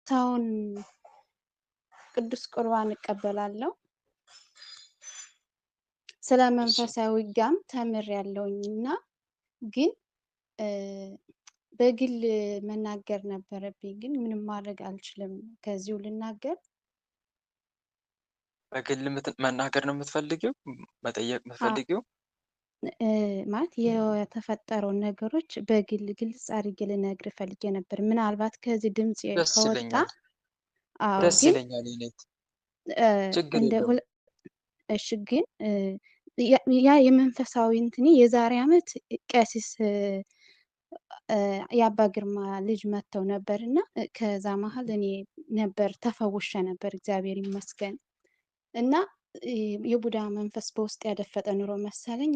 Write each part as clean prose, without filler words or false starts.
ሰውን ቅዱስ ቁርባን እቀበላለሁ። ስለ መንፈሳዊ ውጊያም ተምሬያለሁኝና ግን በግል መናገር ነበረብኝ፣ ግን ምንም ማድረግ አልችልም። ከዚሁ ልናገር። በግል መናገር ነው የምትፈልጊው? መጠየቅ የምትፈልጊው? ማለት የተፈጠረውን ነገሮች በግል ግልጽ አድርጌ ልነግር ፈልጌ ነበር። ምናልባት ከዚህ ድምፅ ደስ ከወጣ ይለኛል። አዎ፣ ደስ ግን ይለኛል። ይኔት ችግር እንደ የለውም። እሺ፣ ግን ያ የመንፈሳዊ እንትኔ የዛሬ ዓመት ቀሲስ የአባ ግርማ ልጅ መጥተው ነበር እና ከዛ መሀል እኔ ነበር ተፈውሸ ነበር፣ እግዚአብሔር ይመስገን። እና የቡዳ መንፈስ በውስጥ ያደፈጠ ኑሮ መሰለኝ።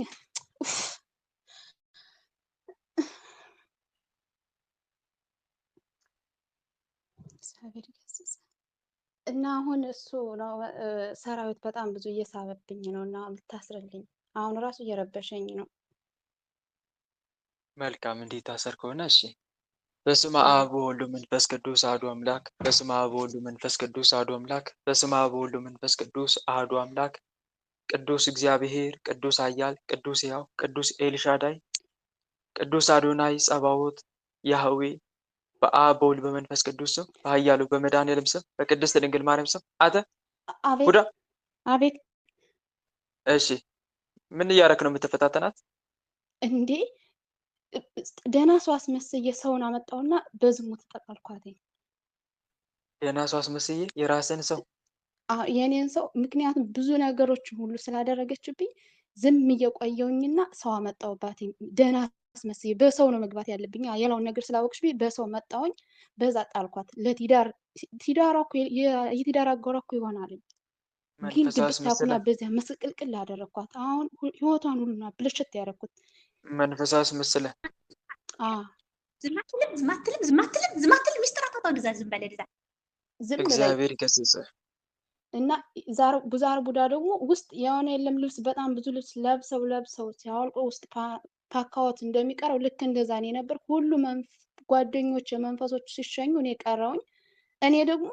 እግዚአብሔር ይገስጽ። እና አሁን እሱ ነው ሰራዊት በጣም ብዙ እየሳበብኝ ነው እና ልታስርልኝ አሁን ራሱ እየረበሸኝ ነው። መልካም፣ እንዲህ ታሰር ከሆነ እሺ። በስመ አብ ወወልድ ወመንፈስ ቅዱስ አሐዱ አምላክ። በስመ አብ ወወልድ ወመንፈስ ቅዱስ አሐዱ አምላክ። በስመ አብ ወወልድ ወመንፈስ ቅዱስ አሐዱ አምላክ። ቅዱስ እግዚአብሔር፣ ቅዱስ ኃያል፣ ቅዱስ ሕያው፣ ቅዱስ ኤልሻዳይ፣ ቅዱስ አዶናይ ጸባዖት ያህዌ በአብ በወልድ በመንፈስ ቅዱስ ስም በኃያሉ በመድኃኔዓለም ስም በቅድስት ድንግል ማርያም ስም አተ አቤት ቡዳ። አቤት። እሺ፣ ምን እያደረክ ነው የምትፈታተናት? እንዴ ደህና ሰው አስመስዬ ሰውን አመጣውና በዝሙት ተጠቃልኳትኝ። ደህና ሰው አስመስዬ የራስን ሰው የኔን ሰው፣ ምክንያቱም ብዙ ነገሮችን ሁሉ ስላደረገችብኝ ዝም እየቆየውኝና ሰው አመጣውባት። ደህና አስመስዬ በሰው ነው መግባት ያለብኝ። የላውን ነገር ስላወቅሽብኝ በሰው መጣውኝ፣ በዛ ጣልኳት። ለትዳሯ እኮ የትዳር አጋሯ እኮ ይሆናል። ግን መንፈሳዊ ግብት ታኩና አስመስለህ በዚያ መስቅልቅል አደረኳት። አሁን ህይወቷን ሁሉና ብልሽት ያደረኩት። መንፈሳዊ አስመስለህ ዝማትልም ሚስጥራት ወደዛ ዝም በለ ዛ ዝም በይ። እግዚአብሔር ይገስጽህ። እና ዛር ቡዳ ደግሞ ውስጥ የሆነ የለም ልብስ በጣም ብዙ ልብስ ለብሰው ሲያወልቁ ውስጥ ፓካዎት እንደሚቀረው ልክ እንደዛ እኔ ነበር። ሁሉ ጓደኞች የመንፈሶች ሲሸኙ እኔ ቀረውኝ። እኔ ደግሞ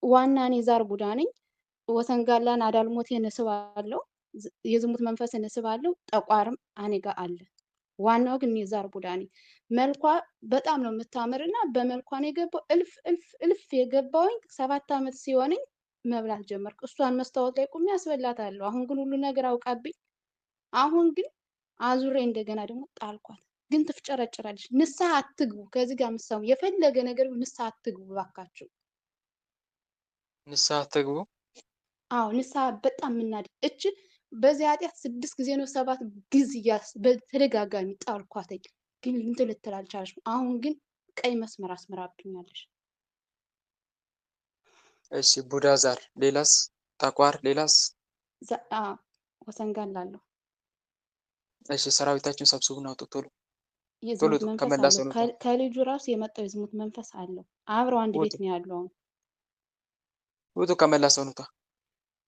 ዋና እኔ ዛር ቡዳ ነኝ። ወሰንጋላን አዳልሞቴን እስባለሁ፣ የዝሙት መንፈስን እስባለሁ። ጠቋርም እኔ ጋር አለ። ዋናው ግን የዛር ቡዳ ነኝ። መልኳ በጣም ነው የምታምርና በመልኳ ነው የገባው። እልፍ የገባውኝ 7 ዓመት ሲሆነኝ መብላት ጀመርኩ። እሷን መስታወት ላይ ቁሜ ያስበላታለሁ። አሁን ግን ሁሉ ነገር አውቃብኝ። አሁን ግን አዙሬ እንደገና ደግሞ ጣልኳት። ግን ትፍጨረጭራለች። ንስሐ አትግቡ። ከዚህ ጋር ምሳው የፈለገ ነገር ንስሐ አትግቡ ባካችሁ። ንስሐ አትግቡ። አዎ ንስሐ በጣም ምናድ እች በዚህ ኃጢአት 6 ጊዜ ነው 7 ጊዜ በተደጋጋሚ ጣልኳተኝ። ግን እንትን ልትል አልቻለችም። አሁን ግን ቀይ መስመር አስመራብኛለች። እሺ፣ ቡዳ ዛር፣ ሌላስ? ጠቋር፣ ሌላስ? ወሰንጋላለሁ። እሺ፣ ሰራዊታችን ሰብስቡን አውጡ ቶሎ የዝሙት መንፈስ ከመላስ አለው። ከልጁ ራሱ የመጣው የዝሙት መንፈስ አለው። አብረው አንድ ቤት ነው ያለው። ውጡ ከመላስ ሰውነቷ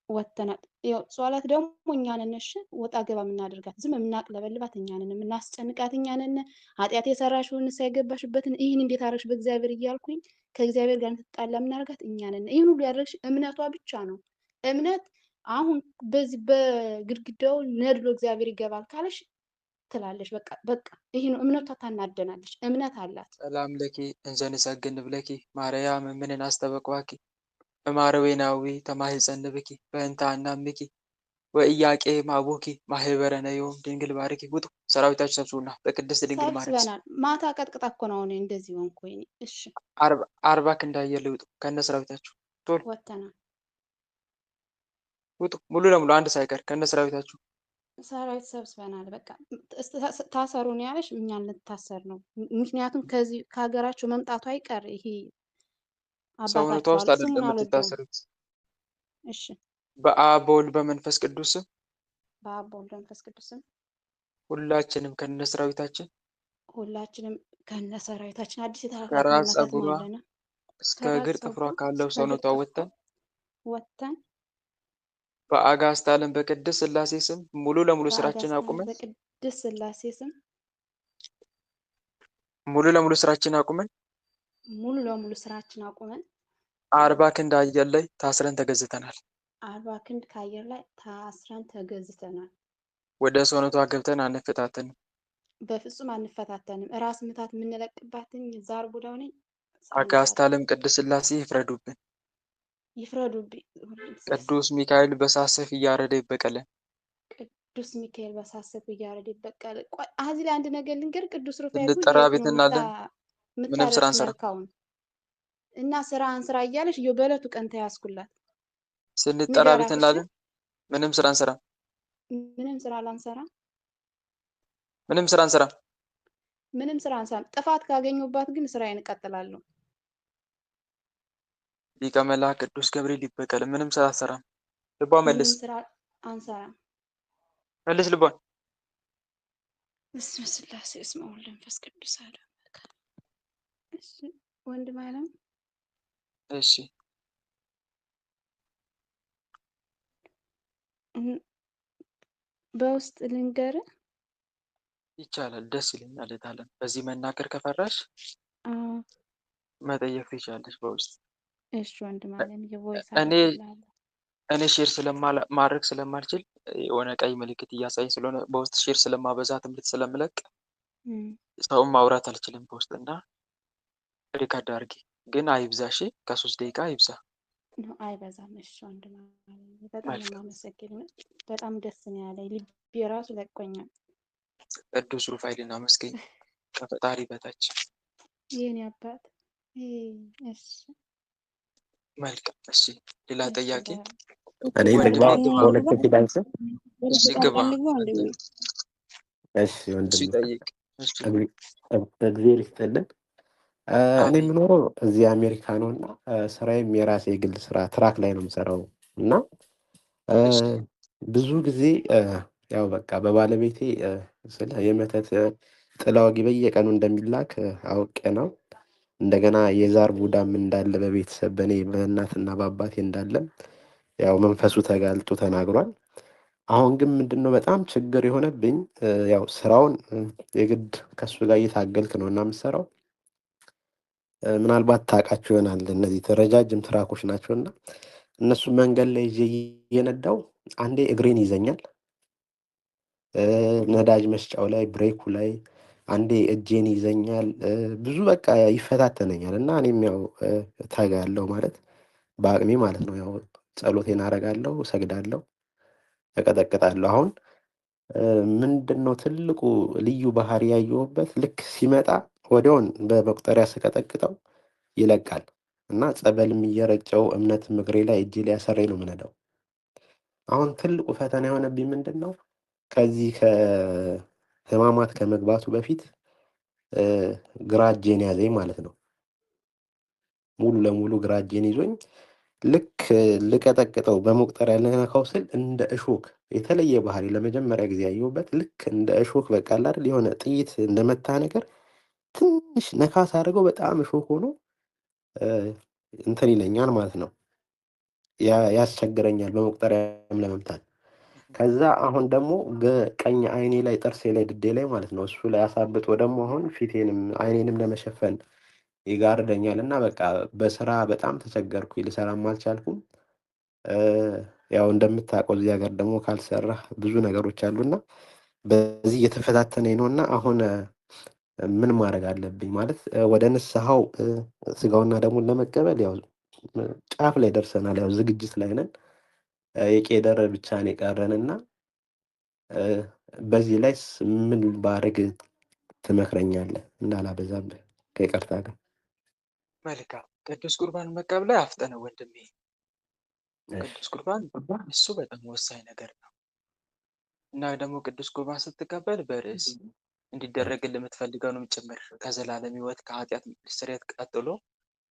ወተናል። ያው ጸሎት ደግሞ እኛንን እሺ፣ ወጣ ገባ የምናደርጋት ዝም የምናቅለበልባት እኛንን፣ የምናስጨንቃት እኛንን። ኃጢአት የሰራሽውን ሳይገባሽበትን ይህን እንዴት አደረግሽ በእግዚአብሔር እያልኩኝ ከእግዚአብሔር ጋር ተጣላ የምናደርጋት እኛንን። ይህን ሁሉ ያደረግሽ እምነቷ ብቻ ነው። እምነት አሁን በዚህ በግድግዳው ነድሎ እግዚአብሔር ይገባል ካለሽ ትላለች። በቃ ይሄ ነው እምነቷ። ታናደናለች። እምነት አላት። ሰላም ለኪ እንዘን ሰግን ብለኪ ማርያም ምንን አስተበቅባኪ እማረዌናዊ ተማህፀንብኪ በእንታ እናምኪ ወእያቄ ማቡኪ ማህበረነ ዮም ድንግል ባርኪ። ውጡ ሰራዊታችሁ ሰብስቡና በቅድስት ድንግል ማርያም ሰብስበናል። ማታ ቀጥቅጣ እኮ ነው አሁን እንደዚህ ሆንኩ። እሺ 40 ክንድ አየር ላይ ውጡ ከነ ሰራዊታችሁ ቶሎ ወተናል። ውጡ ሙሉ ለሙሉ አንድ ሳይቀር ከነ ሰራዊታችሁ። ሰራዊት ሰብስበናል። በቃ ታሰሩ ነው ያለሽ፣ እኛን ልታሰር ነው። ምክንያቱም ከዚህ ከሀገራቸው መምጣቱ አይቀር ይሄ ሰውነቷ ውስጥ አባታቸው አይደለም ስሙን አልወደውም። የምትታሰሩት። እሺ በአብ በወልድ በመንፈስ ቅዱስ ስም በአብ በወልድ በመንፈስ ቅዱስ ስም ሁላችንም ከነ ሰራዊታችን አዲስ ከራስ የተላከ ጸጉሯ አለና እስከ እግር ጥፍሯ ካለው ሰውነቷ ወጥተን በአጋዕዝተ ዓለም በቅድስት ሥላሴ ስም ሙሉ ለሙሉ ስራችን አቁመን በቅድስት ሥላሴ ስም ሙሉ ለሙሉ ስራችን አቁመን 40 ክንድ አየር ላይ ታስረን ተገዝተናል። 40 ክንድ ከአየር ላይ ታስረን ተገዝተናል። ወደ ሰውነቷ ገብተን አንፈታተንም። በፍጹም አንፈታተንም። ራስ ምታት የምንለቅባትኝ ዛር ቡዳው ነኝ። አጋዕዝተ ዓለም ቅድስት ሥላሴ ይፍረዱብን። ይፍረዱብኝ። ቅዱስ ሚካኤል በእሳት ሰይፍ እያረደ ይበቀለን። ቅዱስ ሚካኤል በእሳት ሰይፍ እያረደ ይበቀል። ቆይ እዚህ ላይ አንድ ነገር ልንገር። ቅዱስ ሩፋኤል ስንጠራ ሁሌ ቤት እናለን። ምንም ስራ የምታደርስ አንሰራ። መልካውን እና ስራህን ስራ እያለሽ በዕለቱ ቀን ተያዝኩላት። ስንጠራ ቤት እናለን። ምንም ስራ አንሰራ። ምንም ስራ ላንሰራ። ምንም ስራ አንሰራ። ምንም ስራ አንሰራ። ጥፋት ካገኙባት ግን ስራዬን እቀጥላለሁ። ሊቀ መላእክት ቅዱስ ገብርኤል ይበቀል። ምንም ስራ አንሰራም። ልቧ መልስ። ምንም ስራ አንሰራም። መልስ ልቧን። በስመ ስላሴ በስመ ወወልድ ወመንፈስ ቅዱስ አሐዱ አምላክ። እሺ ወንድም አለም። እሺ በውስጥ ልንገርህ። ይቻላል። ደስ ይለኛል። እታለም በዚህ መናገር ከፈራሽ መጠየቅ ትችላለሽ በውስጥ። እሺ ወንድም አለም የቮይስ እኔ ሼር ማድረግ ስለማልችል የሆነ ቀይ ምልክት እያሳየኝ ስለሆነ በውስጥ ሼር ስለማበዛ ትምህርት ስለምለቅ ሰውም ማውራት አልችልም በውስጥ እና ሪካርድ አድርጌ ግን አይብዛ። እሺ ከ3 ደቂቃ አይብዛ። አይበዛም። እሺ ወንድም አለም በጣም የማመሰግነው። በጣም ደስ ነው ያለኝ። ልቤ ራሱ ለቆኛል። ቅዱስ ሩፋኤልን አመስገኝ ከፈጣሪ በታች የኔ አባት። እሺ መልካም። እሺ ሌላ ጥያቄ? እኔ ልግባ ሁለት ፊዳንስ። እሺ ግባ። እሺ ወንድም ጠይቅ። እግዚአብሔር ይስጥልን። እኔ የምኖረው እዚህ አሜሪካ ነው እና ስራዬም የራሴ የግል ስራ ትራክ ላይ ነው የምሰራው እና ብዙ ጊዜ ያው በቃ በባለቤቴ ስለ የመተት ጥላ ወጊ በየቀኑ እንደሚላክ አውቄ ነው። እንደገና የዛር ቡዳም እንዳለ በቤተሰብ በእኔ በእናትና በአባቴ እንዳለም ያው መንፈሱ ተጋልጦ ተናግሯል። አሁን ግን ምንድነው በጣም ችግር የሆነብኝ ያው ስራውን የግድ ከሱ ጋር እየታገልክ ነው እና የምሰራው ምናልባት ታውቃቸው ይሆናል። እነዚህ ረጃጅም ትራኮች ናቸውና እነሱ መንገድ ላይ እየነዳው አንዴ እግሬን ይዘኛል፣ ነዳጅ መስጫው ላይ ብሬኩ ላይ አንዴ እጄን ይዘኛል። ብዙ በቃ ይፈታተነኛል እና እኔም ያው ታጋለሁ ማለት በአቅሜ ማለት ነው። ያው ጸሎቴን አደርጋለሁ፣ እሰግዳለሁ፣ እቀጠቅጣለሁ። አሁን ምንድነው ትልቁ ልዩ ባህሪ ያየሁበት ልክ ሲመጣ ወዲያውን በመቁጠሪያ ስቀጠቅጠው ይለቃል እና ጸበልም እየረጨው እምነትም እግሬ ላይ እጄ ላይ ያሰረኝ ነው የምነዳው። አሁን ትልቁ ፈተና የሆነብኝ ምንድነው ከዚህ ከህማማት ከመግባቱ በፊት ግራ እጄን ያዘኝ ማለት ነው። ሙሉ ለሙሉ ግራ እጄን ይዞኝ ልክ ልቀጠቅጠው በመቁጠሪያ ልነካው ስል እንደ እሾክ የተለየ ባህሪ ለመጀመሪያ ጊዜ ያየሁበት ልክ እንደ እሾክ በቃ አይደል የሆነ ጥይት እንደመታ ነገር ትንሽ ነካስ አድርገው በጣም እሾክ ሆኖ እንትን ይለኛል ማለት ነው። ያስቸግረኛል በመቁጠሪያም ለመምታት። ከዛ አሁን ደግሞ ቀኝ አይኔ ላይ ጥርሴ ላይ ድዴ ላይ ማለት ነው እሱ ላይ አሳብጦ ደግሞ አሁን ፊቴንም አይኔንም ለመሸፈን ይጋርደኛል እና በቃ በስራ በጣም ተቸገርኩኝ። ልሰራም አልቻልኩም። ያው እንደምታውቀው እዚህ ሀገር ደግሞ ካልሰራህ ብዙ ነገሮች አሉና በዚህ እየተፈታተነኝ ነውና አሁን ምን ማድረግ አለብኝ ማለት ወደ ንስሐው ስጋውና ደግሞ ለመቀበል ያው ጫፍ ላይ ደርሰናል። ያው ዝግጅት ላይ ነን። የቄደር ብቻ ነው የቀረንና በዚህ ላይ ምን ባደርግ ትመክረኛለህ? እንዳላበዛብህ ከይቅርታ ጋር። መልካም። ቅዱስ ቁርባን መቀበል ላይ አፍጠነው ወንድሜ። ቅዱስ ቁርባን እሱ በጣም ወሳኝ ነገር ነው እና ደግሞ ቅዱስ ቁርባን ስትቀበል በርዕስ እንዲደረግልህ የምትፈልገውንም ጭምር ከዘላለም ሕይወት ከኃጢአት ስርየት ቀጥሎ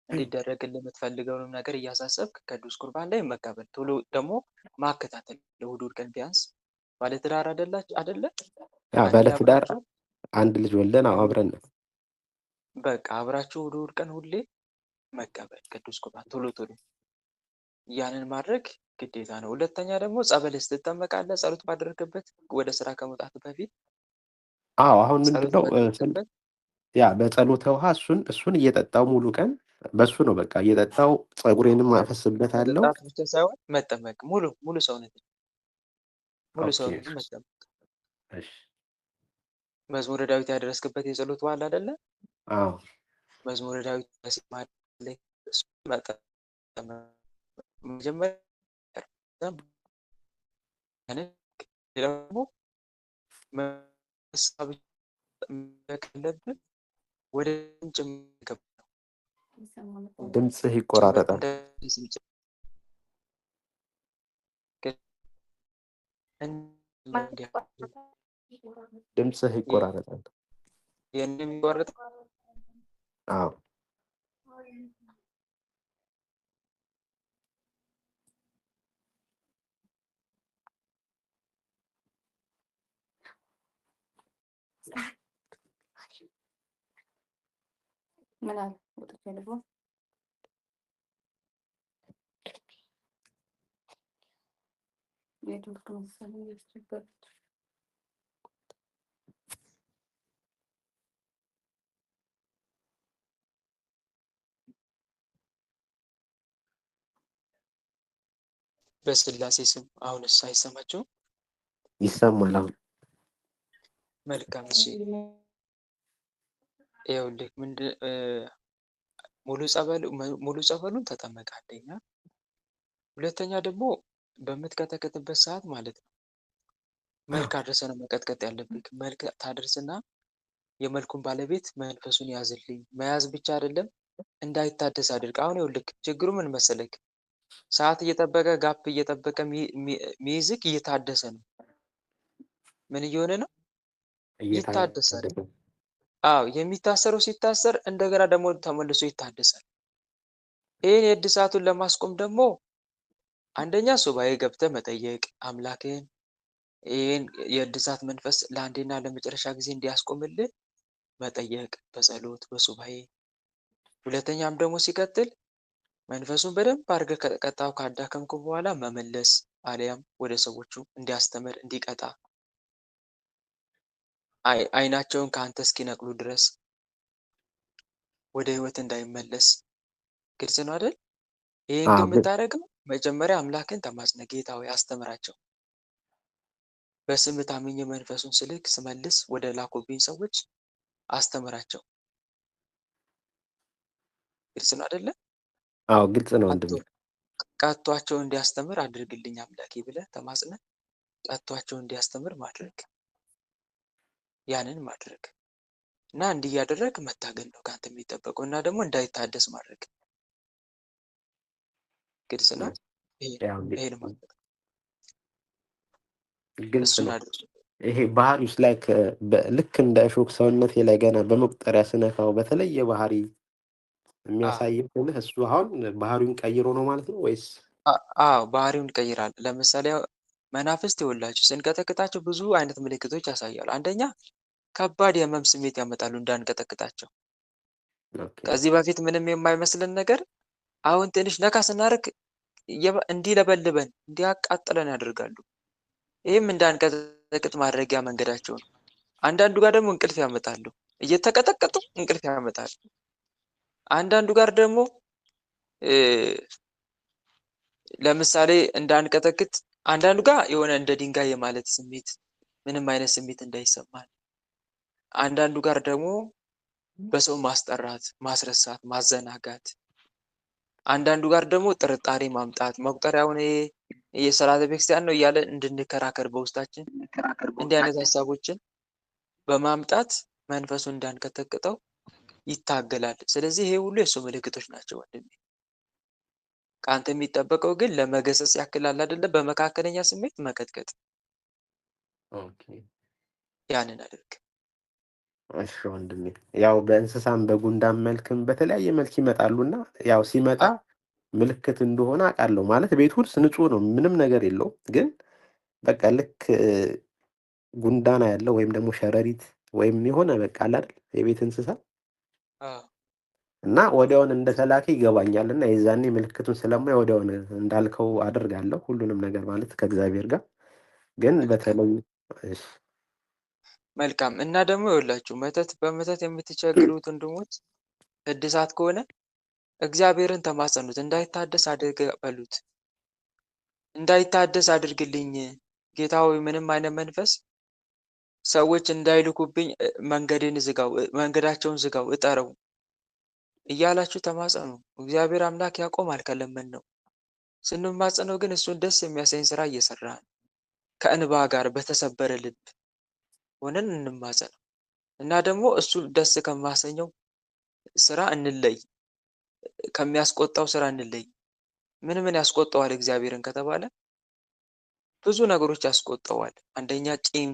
እንዲደረግልህ የምትፈልገውንም ነገር እያሳሰብክ ቅዱስ ቁርባን ላይ መቀበል። ቶሎ ደግሞ ማከታተል። እሑድ እሑድ ቀን ቢያንስ ባለትዳር አይደለ? ባለትዳር አንድ ልጅ ወልደን አብረን ነው በቃ አብራችሁ እሑድ እሑድ ቀን ሁሌ መቀበል ቅዱስ ቁርባን ቶሎ ቶሎ ያንን ማድረግ ግዴታ ነው። ሁለተኛ ደግሞ ጸበልስ ትጠመቃለህ? ጸሎት ባደረግበት ወደ ስራ ከመውጣት በፊት አሁን ምንድነው ያ በጸሎተ ውሃ እሱን እየጠጣው ሙሉ ቀን በሱ ነው በቃ እየጠጣው ፀጉሬንም አፈስበታለሁ። መጠጣት ብቻ ሳይሆን መጠመቅ፣ ሙሉ ሰውነትን ኦኬ መጠመቅ። እሺ። መዝሙረ ዳዊት ያደረስክበት የጸሎት በዓል አይደለ? አዎ መዝሙረ ዳዊት ሲማል እሱ መጠመቅ መጀመሪያ ያንን ሌላው ደግሞ መሳብ ካለብን ወደ ምንጭ መገብ ነው። ድምፅህ ይቆራረጣል። ድምፅህ ይቆራረጣል። የሚቆረጥ አዎ በስላሴ ስም አሁንስ አይሰማችሁም? ይሰማል አሁን። መልካም እሺ። ይኸውልህ ሙሉ ጸበሉን ተጠመቅ አንደኛ። ሁለተኛ ደግሞ በምትቀጠቅጥበት ሰዓት ማለት ነው መልክ አድርሰ ነው መቀጥቀጥ ያለብህ። መልክ ታደርስና የመልኩን ባለቤት መንፈሱን ያዝልኝ። መያዝ ብቻ አይደለም እንዳይታደስ አድርግ። አሁን ይኸውልህ ችግሩ ምን መሰለክ፣ ሰዓት እየጠበቀ ጋፕ እየጠበቀ ሚይዝክ እየታደሰ ነው። ምን እየሆነ ነው? ይታደሳል። አዎ የሚታሰረው ሲታሰር እንደገና ደግሞ ተመልሶ ይታደሳል። ይህን የእድሳቱን ለማስቆም ደግሞ አንደኛ ሱባኤ ገብተህ መጠየቅ አምላክህን ይህን የእድሳት መንፈስ ለአንዴና ለመጨረሻ ጊዜ እንዲያስቆምልህ መጠየቅ በጸሎት በሱባኤ። ሁለተኛም ደግሞ ሲቀጥል መንፈሱን በደንብ አድርገህ ከቀጣው ካዳከምኩ በኋላ መመለስ አሊያም ወደ ሰዎቹ እንዲያስተምር እንዲቀጣ አይናቸውን ከአንተ እስኪነቅሉ ድረስ ወደ ህይወት እንዳይመለስ። ግልጽ ነው አይደል? ይህን ግን የምታደርገው መጀመሪያ አምላክን ተማጽነ፣ ጌታ ሆይ አስተምራቸው፣ በስም ታምኜ መንፈሱን ስልክ ስመልስ ወደ ላኩብኝ ሰዎች አስተምራቸው። ግልጽ ነው አይደለ? አዎ ግልጽ ነው ወንድሜ። ቀጥቷቸው እንዲያስተምር አድርግልኝ አምላኬ ብለህ ተማጽነ ቀጥቷቸው እንዲያስተምር ማድረግ፣ ያንን ማድረግ እና እንዲህ እያደረግ መታገል ነው ከአንተ የሚጠበቀው እና ደግሞ እንዳይታደስ ማድረግ። ግልጽ ነው። ይሄን ማለት ግልጽ ነው። ይሄ ባህሪ ውስጥ ላይ ልክ እንደ እሾክ ሰውነቴ ላይ ገና በመቁጠሪያ ስነካው በተለየ ባህሪ የሚያሳየው እሱ አሁን ባህሪውን ቀይሮ ነው ማለት ነው ወይስ? አዎ ባህሪውን ቀይራል። ለምሳሌ መናፍስት ይወላችሁ ስንቀጠቅጣቸው ብዙ አይነት ምልክቶች ያሳያሉ። አንደኛ ከባድ የህመም ስሜት ያመጣሉ እንዳንቀጠቅጣቸው። ከዚህ በፊት ምንም የማይመስልን ነገር አሁን ትንሽ ነካ ስናደርግ እንዲለበልበን እንዲያቃጥለን ያደርጋሉ። ይህም እንዳንቀጠቅጥ ማድረጊያ መንገዳቸው ነው። አንዳንዱ ጋር ደግሞ እንቅልፍ ያመጣሉ፣ እየተቀጠቀጡ እንቅልፍ ያመጣሉ። አንዳንዱ ጋር ደግሞ ለምሳሌ እንዳንቀጠቅጥ አንዳንዱ ጋር የሆነ እንደ ድንጋይ የማለት ስሜት፣ ምንም አይነት ስሜት እንዳይሰማን። አንዳንዱ ጋር ደግሞ በሰው ማስጠራት፣ ማስረሳት፣ ማዘናጋት። አንዳንዱ ጋር ደግሞ ጥርጣሬ ማምጣት፣ መቁጠሪያውን የሰላተ ቤተክርስቲያን ነው እያለ እንድንከራከር በውስጣችን እንዲህ አይነት ሀሳቦችን በማምጣት መንፈሱን እንዳንቀጠቅጠው ይታገላል። ስለዚህ ይሄ ሁሉ የእሱ ምልክቶች ናቸው ወንድሜ። ከአንተ የሚጠበቀው ግን ለመገሰጽ ያክል አለ አይደለ፣ በመካከለኛ ስሜት መቀጥቀጥ። ያንን አድርግ። እሺ ወንድሜ። ያው በእንስሳም በጉንዳን መልክም በተለያየ መልክ ይመጣሉና ያው ሲመጣ ምልክት እንደሆነ አውቃለሁ። ማለት ቤት ውስጥ ንጹህ ነው፣ ምንም ነገር የለውም። ግን በቃ ልክ ጉንዳና ያለው ወይም ደግሞ ሸረሪት ወይም የሆነ በቃ አለ አይደል የቤት እንስሳ እና ወዲያውን እንደተላከ ይገባኛል። እና የዛኔ ምልክቱን ስለማይ ወዲያውን እንዳልከው አደርጋለሁ ሁሉንም ነገር ማለት ከእግዚአብሔር ጋር ግን በተለይ መልካም። እና ደግሞ ይኸውላችሁ በመተት የምትቸገሩት ወንድሞች እድሳት ከሆነ እግዚአብሔርን ተማጸኑት፣ እንዳይታደስ አድርገህ በሉት። እንዳይታደስ አድርግልኝ ጌታ ሆይ፣ ምንም አይነት መንፈስ ሰዎች እንዳይልኩብኝ መንገዴን ዝጋው፣ መንገዳቸውን ዝጋው፣ እጠረው እያላችሁ ተማጸኑ። እግዚአብሔር አምላክ ያቆማል ከለመን ነው። ስንማጸነው ግን እሱን ደስ የሚያሰኝ ስራ እየሰራን ከእንባ ጋር በተሰበረ ልብ ሆነን እንማጸነው እና ደግሞ እሱ ደስ ከማሰኘው ስራ እንለይ፣ ከሚያስቆጣው ስራ እንለይ። ምን ምን ያስቆጣዋል እግዚአብሔርን ከተባለ ብዙ ነገሮች ያስቆጣዋል። አንደኛ ቂም፣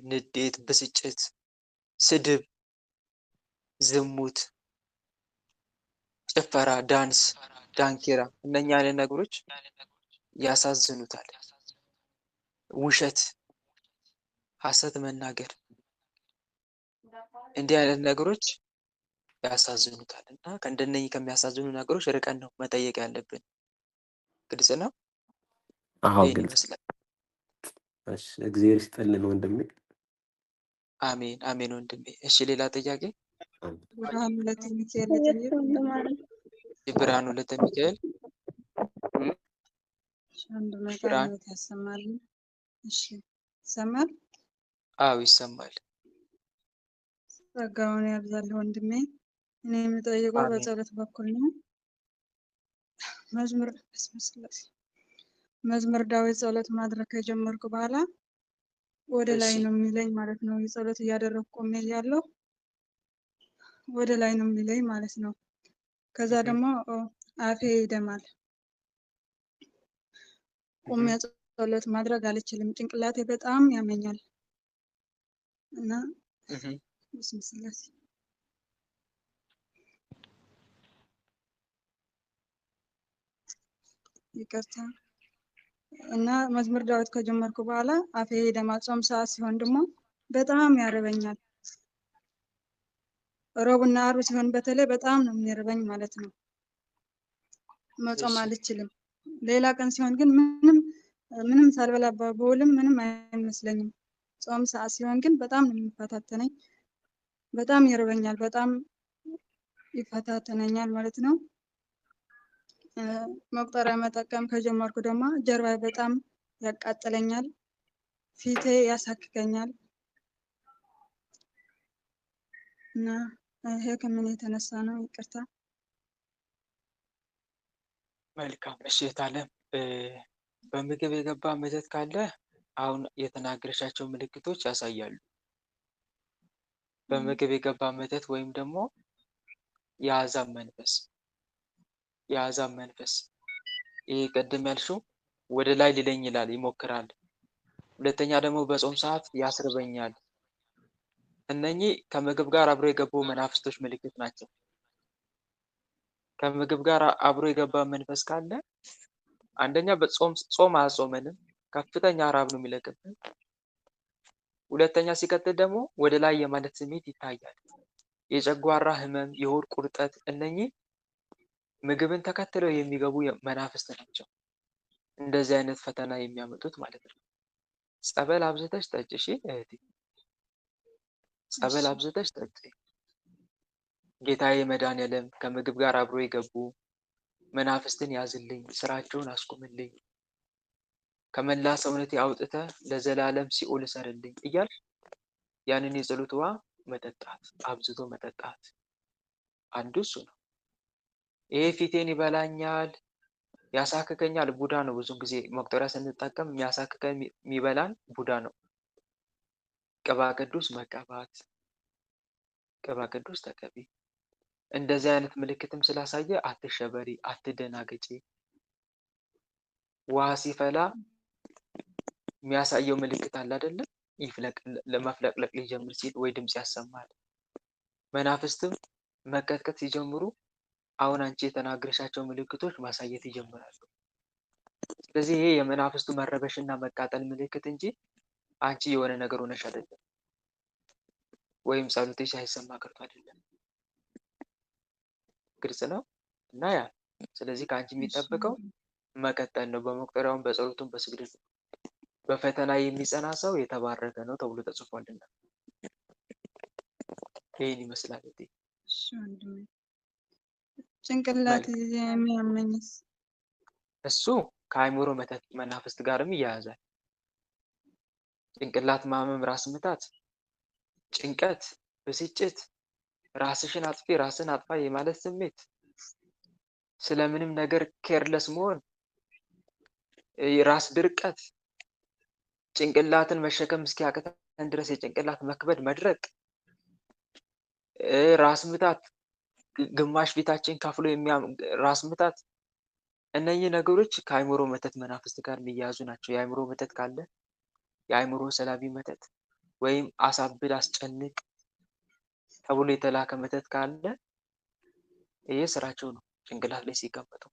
ንዴት፣ ብስጭት፣ ስድብ፣ ዝሙት፣ ጭፈራ፣ ዳንስ፣ ዳንኪራ እነኛ አይነት ነገሮች ያሳዝኑታል። ውሸት፣ ሐሰት መናገር እንዲህ አይነት ነገሮች ያሳዝኑታል እና ከእንደነኚህ ከሚያሳዝኑ ነገሮች ርቀን ነው መጠየቅ ያለብን። ግልጽ ነው። አዎ ይህን ግልጽ። ይመስላል። እሺ እግዚአብሔር ይስጥልን ወንድሜ። አሜን አሜን ወንድሜ። እሺ ሌላ ጥያቄ? አሜን። ብርሃን ሁለት ሚካኤል የት ለተቤት ወንድማለ ብርሃኑ ለተሚካኤል አንድ ብርሃን። መቃኘት ያሰማል። እሺ ይሰማል። አዎ ይሰማል። ጸጋውን ያብዛል ወንድሜ። እኔ የምጠይቀው አሜን። በጸሎት በኩል ነው። መዝሙር ስላሴ መዝሙር ዳዊት ጸሎት ማድረግ ከጀመርኩ በኋላ ወደ ላይ እሺ ነው የሚለኝ ማለት ነው። የጸሎት እያደረግኩ ቆሜ ያለው ወደ ላይ ነው የሚለኝ ማለት ነው። ከዛ እህ ደግሞ አፌ ይደማል። ቆሜ እህ ጸሎት ማድረግ አልችልም። ጭንቅላቴ በጣም ያመኛል እና እህ በስመ ስላሴ ይቅርታ እና መዝሙር ዳዊት ከጀመርኩ በኋላ አፌ ይደማል። ጾም ሰዓት ሲሆን ደግሞ በጣም ያርበኛል። ሮብና ዓርብ ሲሆን በተለይ በጣም ነው የሚርበኝ ማለት ነው። መጾም እሺ አልችልም። ሌላ ቀን ሲሆን ግን ምንም ሳልበላ በውልም ምንም አይመስለኝም። ጾም ሰዓት ሲሆን ግን በጣም ነው የሚፈታተነኝ። በጣም ይርበኛል፣ በጣም ይፈታተነኛል ማለት ነው። መቁጠሪያ መጠቀም ከጀመርኩ ደግሞ ጀርባዬ በጣም ያቃጥለኛል፣ ፊቴ ያሳክከኛል እና ይሄ ከምን የተነሳ ነው? ይቅርታ። መልካም። እሺ የታለም በምግብ የገባ መተት ካለ አሁን የተናገረሻቸው ምልክቶች ያሳያሉ። በምግብ የገባ መተት ወይም ደግሞ የአሕዛብ መንፈስ የአሕዛብ መንፈስ ይሄ ቅድም ያልሽው ወደ ላይ ሊለኝ ይላል ይሞክራል። ሁለተኛ ደግሞ በጾም ሰዓት ያስርበኛል። እነኚህ ከምግብ ጋር አብሮ የገቡ መናፍስቶች ምልክት ናቸው። ከምግብ ጋር አብሮ የገባ መንፈስ ካለ አንደኛ ጾም አያጾመንም፣ ከፍተኛ ረሃብ ነው የሚለቅብን። ሁለተኛ ሲቀጥል ደግሞ ወደ ላይ የማለት ስሜት ይታያል። የጨጓራ ህመም፣ የሆድ ቁርጠት እነኚህ ምግብን ተከትለው የሚገቡ መናፍስት ናቸው። እንደዚህ አይነት ፈተና የሚያመጡት ማለት ነው። ጸበል አብዝተሽ ጠጪ። እሺ እህቴ፣ ጸበል አብዝተሽ ጠጪ። ጌታዬ መድኃኔዓለም ከምግብ ጋር አብሮ የገቡ መናፍስትን ያዝልኝ፣ ስራቸውን አስቁምልኝ፣ ከመላ ሰውነቴ አውጥተህ ለዘላለም ሲኦል እሰርልኝ እያል ያንን የጸሎት ውሃ መጠጣት፣ አብዝቶ መጠጣት አንዱ እሱ ነው። ይሄ ፊቴን ይበላኛል፣ ያሳክከኛል። ቡዳ ነው። ብዙ ጊዜ መቁጠሪያ ስንጠቀም የሚያሳክከን የሚበላን ቡዳ ነው። ቅባ ቅዱስ መቀባት፣ ቅባ ቅዱስ ተቀቢ። እንደዚህ አይነት ምልክትም ስላሳየ አትሸበሪ፣ አትደናገጪ። ውሃ ሲፈላ የሚያሳየው ምልክት አለ አይደለም? ለመፍለቅለቅ ሊጀምር ሲል ወይ ድምፅ ያሰማል። መናፍስትም መቀጥቀጥ ሲጀምሩ አሁን አንቺ የተናገርሻቸው ምልክቶች ማሳየት ይጀምራሉ። ስለዚህ ይሄ የመናፍስቱ መረበሽና መቃጠል ምልክት እንጂ አንቺ የሆነ ነገር ሆነሽ አይደለም፣ ወይም ጸሎትሽ ሳይሰማ ቀርቶ አይደለም። ግልጽ ነው እና ያ ስለዚህ ከአንቺ የሚጠበቀው መቀጠል ነው። በመቁጠሪያውም በጸሎቱም በስግደቱ በፈተና የሚጸና ሰው የተባረከ ነው ተብሎ ተጽፏልና ይህን ይመስላል። እሺ ወንድሜ ጭንቅላት መልካም። የሚያመኝስ? እሱ ከአእምሮ መናፍስት ጋርም ይያያዛል። ጭንቅላት ማመም፣ ራስ ምታት፣ ጭንቀት፣ ብስጭት፣ ራስሽን አጥፊ፣ ራስን አጥፋ የማለት ስሜት፣ ስለምንም ነገር ኬርለስ መሆን፣ የራስ ድርቀት፣ ጭንቅላትን መሸከም እስኪያቅተን ድረስ የጭንቅላት መክበድ፣ መድረቅ፣ ራስ ምታት፣ ግማሽ ፊታችን ከፍሎ ራስ ምታት፣ እነኚህ ነገሮች ከአእምሮ መተት መናፍስት ጋር የሚያያዙ ናቸው። የአእምሮ መተት ካለ የአእምሮ ሰላቢ መተት ወይም አሳብድ፣ አስጨንቅ ተብሎ የተላከ መተት ካለ ይሄ ስራቸው ነው። ጭንቅላት ላይ ሲቀመጡ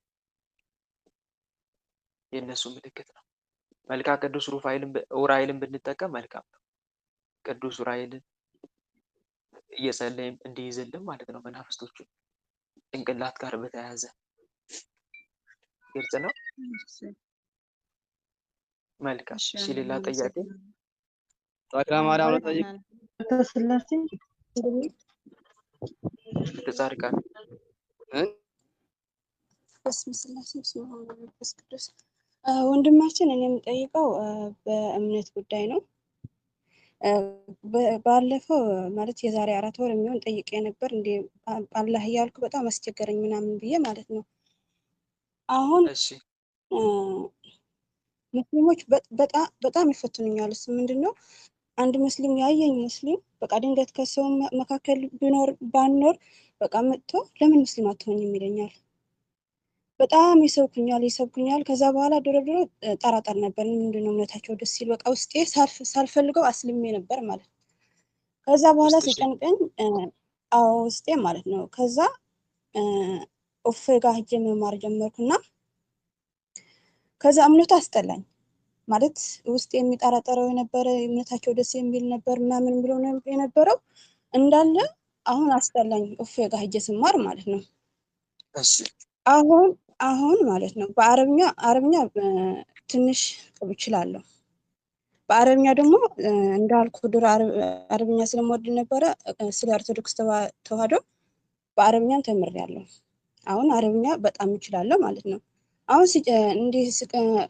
የእነሱ ምልክት ነው። መልካ ቅዱስ ኡራኤልን ብንጠቀም መልካም ነው። ቅዱስ ኡራኤልን እየጸለይም እንዲይዝልን ማለት ነው። መናፍስቶቹ ጭንቅላት ጋር በተያያዘ ግልጽ ነው። መልካም። እሺ፣ ሌላ ጥያቄ? ማርያም ነው ጠይቅ። ተስላሴ ተጻድቃን በስመ ስላሴ በስመ አብ ወወልድ ወመንፈስ ቅዱስ። ወንድማችን እኔ የምጠይቀው በእምነት ጉዳይ ነው። ባለፈው ማለት የዛሬ 4 ወር የሚሆን ጠይቄ ነበር። እንዴ አላህ እያልኩ በጣም አስቸገረኝ ምናምን ብዬ ማለት ነው። አሁን እሺ፣ ሙስሊሞች በጣም ይፈትኑኛል። እሱ ምንድነው አንድ ሙስሊም ያየኝ ሙስሊም በቃ ድንገት ከሰው መካከል ባኖር በቃ መጥቶ ለምን ሙስሊም አትሆኝም ይለኛል። በጣም ይሰብኩኛል። ከዛ በኋላ ድሮ ጠራጠር ነበር፣ ምንድነው እምነታቸው ደስ ሲል በቃ ውስጤ ሳልፈልገው አስልሜ ነበር ማለት ነው። ከዛ በኋላ ሲጨንቀኝ ውስጤ ማለት ነው። ከዛ ኡፍ ጋር ሄጄ መማር ጀመርኩና ከዛ እምነቱ አስጠላኝ ማለት ውስጥ የሚጠራጠረው የነበረ እምነታቸው ደስ የሚል ነበር ምናምን ብሎ የነበረው እንዳለ አሁን አስጠላኝ። ኡፍ ጋር ሄጄ ስማር ማለት ነው። እሺ፣ አሁን ማለት ነው አረብኛ ትንሽ እችላለሁ። በአረብኛ ደግሞ እንዳልኩ ድሮ አረብኛ ስለምወድ ነበረ ስለ ኦርቶዶክስ ተዋህዶ በአረብኛም ተምሬያለሁ። አሁን አረብኛ በጣም እችላለሁ ማለት ነው። አሁን እንዲህ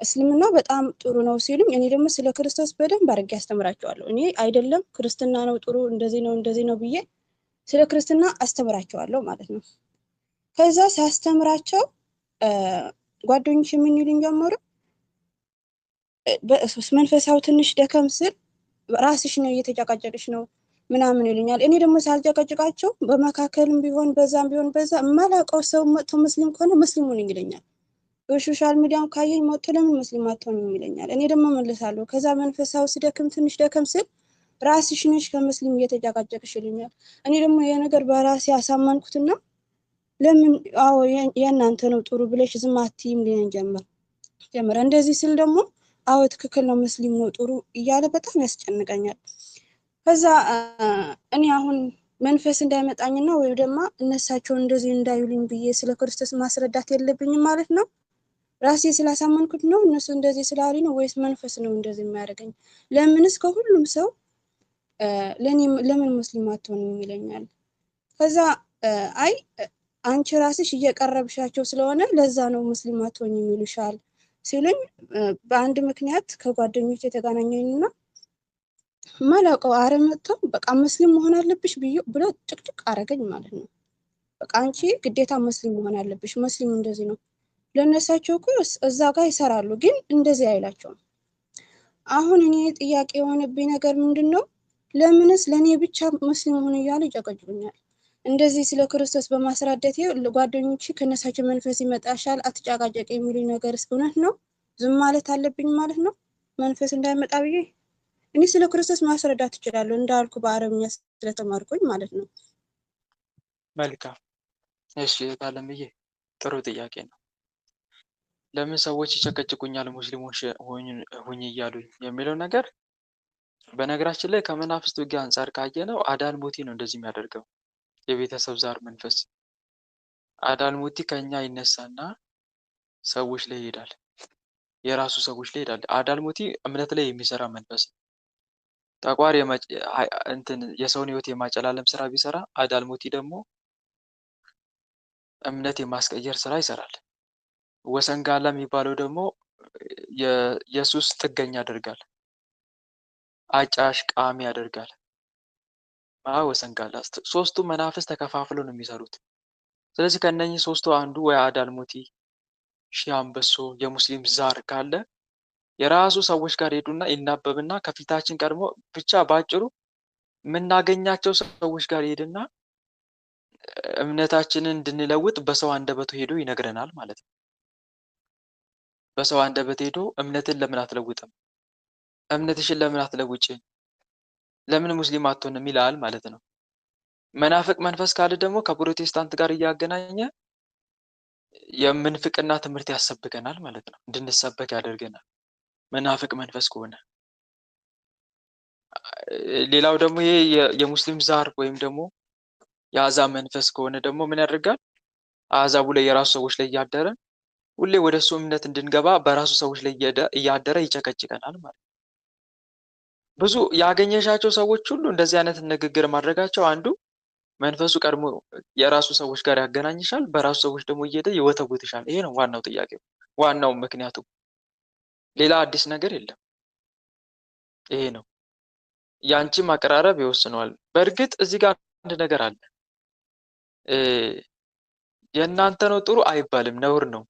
እስልምና በጣም ጥሩ ነው ሲሉኝ እኔ ደግሞ ስለ ክርስቶስ በደንብ አድርጌ አስተምራቸዋለሁ። እኔ አይደለም ክርስትና ነው ጥሩ እንደዚህ ነው ብዬ ስለ ክርስትና አስተምራቸዋለሁ ማለት ነው። ከዛ ሳስተምራቸው ጓደኞች ምን ይሉኝ ጀመሩ፣ መንፈሳው ትንሽ ደከም ስል ራስሽ ነው እየተጨቃጨቅሽ ነው ምናምን ይሉኛል። እኔ ደግሞ ሳልጨቃጭቃቸው በመካከልም ቢሆን በዛም ቢሆን በዛ የማላውቀው ሰው መጥቶ ሙስሊም ከሆነ ሙስሊም ሁን ይለኛል። በሶሻል ሚዲያም ካየኝ መጥቶ ለምን ሙስሊም አትሆንም ይለኛል። እኔ ደግሞ መልሳለሁ። ከዛ መንፈሳው ሲደክም ትንሽ ደከም ስል ራስሽ ነሽ ከሙስሊም እየተጨቃጨቅሽ ይሉኛል። እኔ ደግሞ የነገር በራሴ አሳመንኩትና ለምን የእናንተ ነው ጥሩ ብለሽ ዝም አትይም ሊለን ጀመረ። እንደዚህ ስል ደግሞ ትክክል ነው ሙስሊም ነው ጥሩ እያለ በጣም ያስጨንቀኛል። ከዛ እኔ አሁን መንፈስ እንዳይመጣኝና ወይ ደግሞ እነሳቸው እንደዚህ እንዳይሉኝ ብዬ ስለ ክርስቶስ ማስረዳት የለብኝም ማለት ነው። ራሴ ስላሳመንኩት ነው እነሱ እንደዚህ ስላሉ ነው ወይስ መንፈስ ነው እንደዚህ የሚያደርገኝ? ለምንስ ከሁሉም ሰው ለምን ሙስሊም አትሆንም ይለኛል። ከዛ አንቺ ራስሽ እየቀረብሻቸው ስለሆነ ለዛ ነው ሙስሊም አትሆኝም ይሉሻል ሲሉኝ በአንድ ምክንያት ከጓደኞች የተገናኘኝና ማላውቀው አረ መጥቶ በቃ ሙስሊም መሆን አለብሽ ብሎ ጭቅጭቅ አረገኝ ማለት ነው። በቃ አንቺ ግዴታ ሙስሊም መሆን አለብሽ፣ ሙስሊም እንደዚህ ነው። ለነሳቸው እኮ እዛ ጋር ይሰራሉ፣ ግን እንደዚህ አይላቸውም። አሁን እኔ ጥያቄ የሆነብኝ ነገር ምንድነው ለምንስ ለኔ ብቻ ሙስሊም ሆነ እያሉ ይጨቀጭቁኛል? እንደዚህ ስለ ክርስቶስ በማስረዳቴ ጓደኞቼ ከነሳቸው መንፈስ ይመጣሻል አትጨቃጨቅ የሚሉኝ ነገርስ እውነት ነው? ዝም ማለት አለብኝ ማለት ነው መንፈስ እንዳይመጣ ብዬ? እኔ ስለ ክርስቶስ ማስረዳት እችላለሁ እንዳልኩ በአረብኛ ስለተማርኩኝ ማለት ነው። መልካም። እሺ ታለምዬ ጥሩ ጥያቄ ነው። ለምን ሰዎች ይጨቀጭቁኛል ሙስሊሞች ሁኝ እያሉኝ የሚለው ነገር በነገራችን ላይ ከመናፍስት ውጊያ አንጻር ካየነው አዳልሞቲ ነው እንደዚህ የሚያደርገው። የቤተሰብ ዛር መንፈስ አዳልሞቲ ከኛ ይነሳና ሰዎች ላይ ይሄዳል፣ የራሱ ሰዎች ላይ ይሄዳል። አዳልሞቲ እምነት ላይ የሚሰራ መንፈስ ነው። ጠቋር የሰውን ህይወት የማጨላለም ስራ ቢሰራ አዳልሞቲ ደግሞ እምነት የማስቀየር ስራ ይሰራል። ወሰንጋላ የሚባለው ደግሞ የሱስ ጥገኛ ያደርጋል፣ አጫሽ ቃሚ ያደርጋል። ወሰንጋላ ሶስቱ መናፍስት ተከፋፍለው ነው የሚሰሩት። ስለዚህ ከነኚህ ሶስቱ አንዱ ወይ አዳልሞቲ፣ ሺህ አንበሶ፣ የሙስሊም ዛር ካለ የራሱ ሰዎች ጋር ሄዱና ይናበብና ከፊታችን ቀድሞ ብቻ ባጭሩ የምናገኛቸው ሰዎች ጋር ሄድና እምነታችንን እንድንለውጥ በሰው አንደበቱ ሄዶ ይነግረናል ማለት ነው። በሰው አንደበት ሄዶ እምነትን ለምን አትለውጥም? እምነትሽን ለምን አትለውጭ? ለምን ሙስሊም አትሆንም ይላል ማለት ነው። መናፍቅ መንፈስ ካለ ደግሞ ከፕሮቴስታንት ጋር እያገናኘ የምንፍቅና ትምህርት ያሰብከናል ማለት ነው። እንድንሰበክ ያደርገናል መናፍቅ መንፈስ ከሆነ። ሌላው ደግሞ ይሄ የሙስሊም ዛር ወይም ደግሞ የአሕዛብ መንፈስ ከሆነ ደግሞ ምን ያደርጋል? አሕዛቡ ላይ የራሱ ሰዎች ላይ እያደረ ሁሌ ወደ እሱ እምነት እንድንገባ በራሱ ሰዎች ላይ እያደረ ይጨቀጭቀናል ማለት ነው። ብዙ ያገኘሻቸው ሰዎች ሁሉ እንደዚህ አይነት ንግግር ማድረጋቸው አንዱ መንፈሱ ቀድሞ የራሱ ሰዎች ጋር ያገናኝሻል፣ በራሱ ሰዎች ደግሞ እየሄደ ይወተውትሻል። ይሄ ነው ዋናው ጥያቄው፣ ዋናው ምክንያቱ። ሌላ አዲስ ነገር የለም። ይሄ ነው። ያንቺም አቀራረብ ይወስነዋል። በእርግጥ እዚህ ጋር አንድ ነገር አለ። የእናንተ ነው ጥሩ አይባልም፣ ነውር ነው።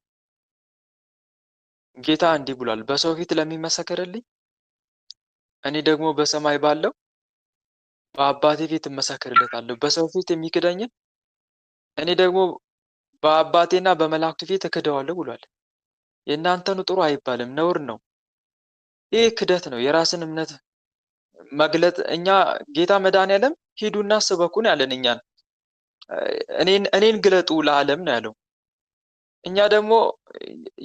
ጌታ እንዲህ ብሏል፣ በሰው ፊት ለሚመሰክርልኝ እኔ ደግሞ በሰማይ ባለው በአባቴ ፊት እመሰክርለታለሁ። በሰው ፊት የሚክደኝን እኔ ደግሞ በአባቴና በመላእክቱ ፊት እክደዋለሁ ብሏል። የእናንተ ነው ጥሩ አይባልም፣ ነውር ነው። ይህ ክደት ነው፣ የራስን እምነት መግለጥ። እኛ ጌታ መድኃኒዓለም ሂዱና ስበኩን ያለን እኛን፣ እኔን ግለጡ ለዓለም ነው ያለው። እኛ ደግሞ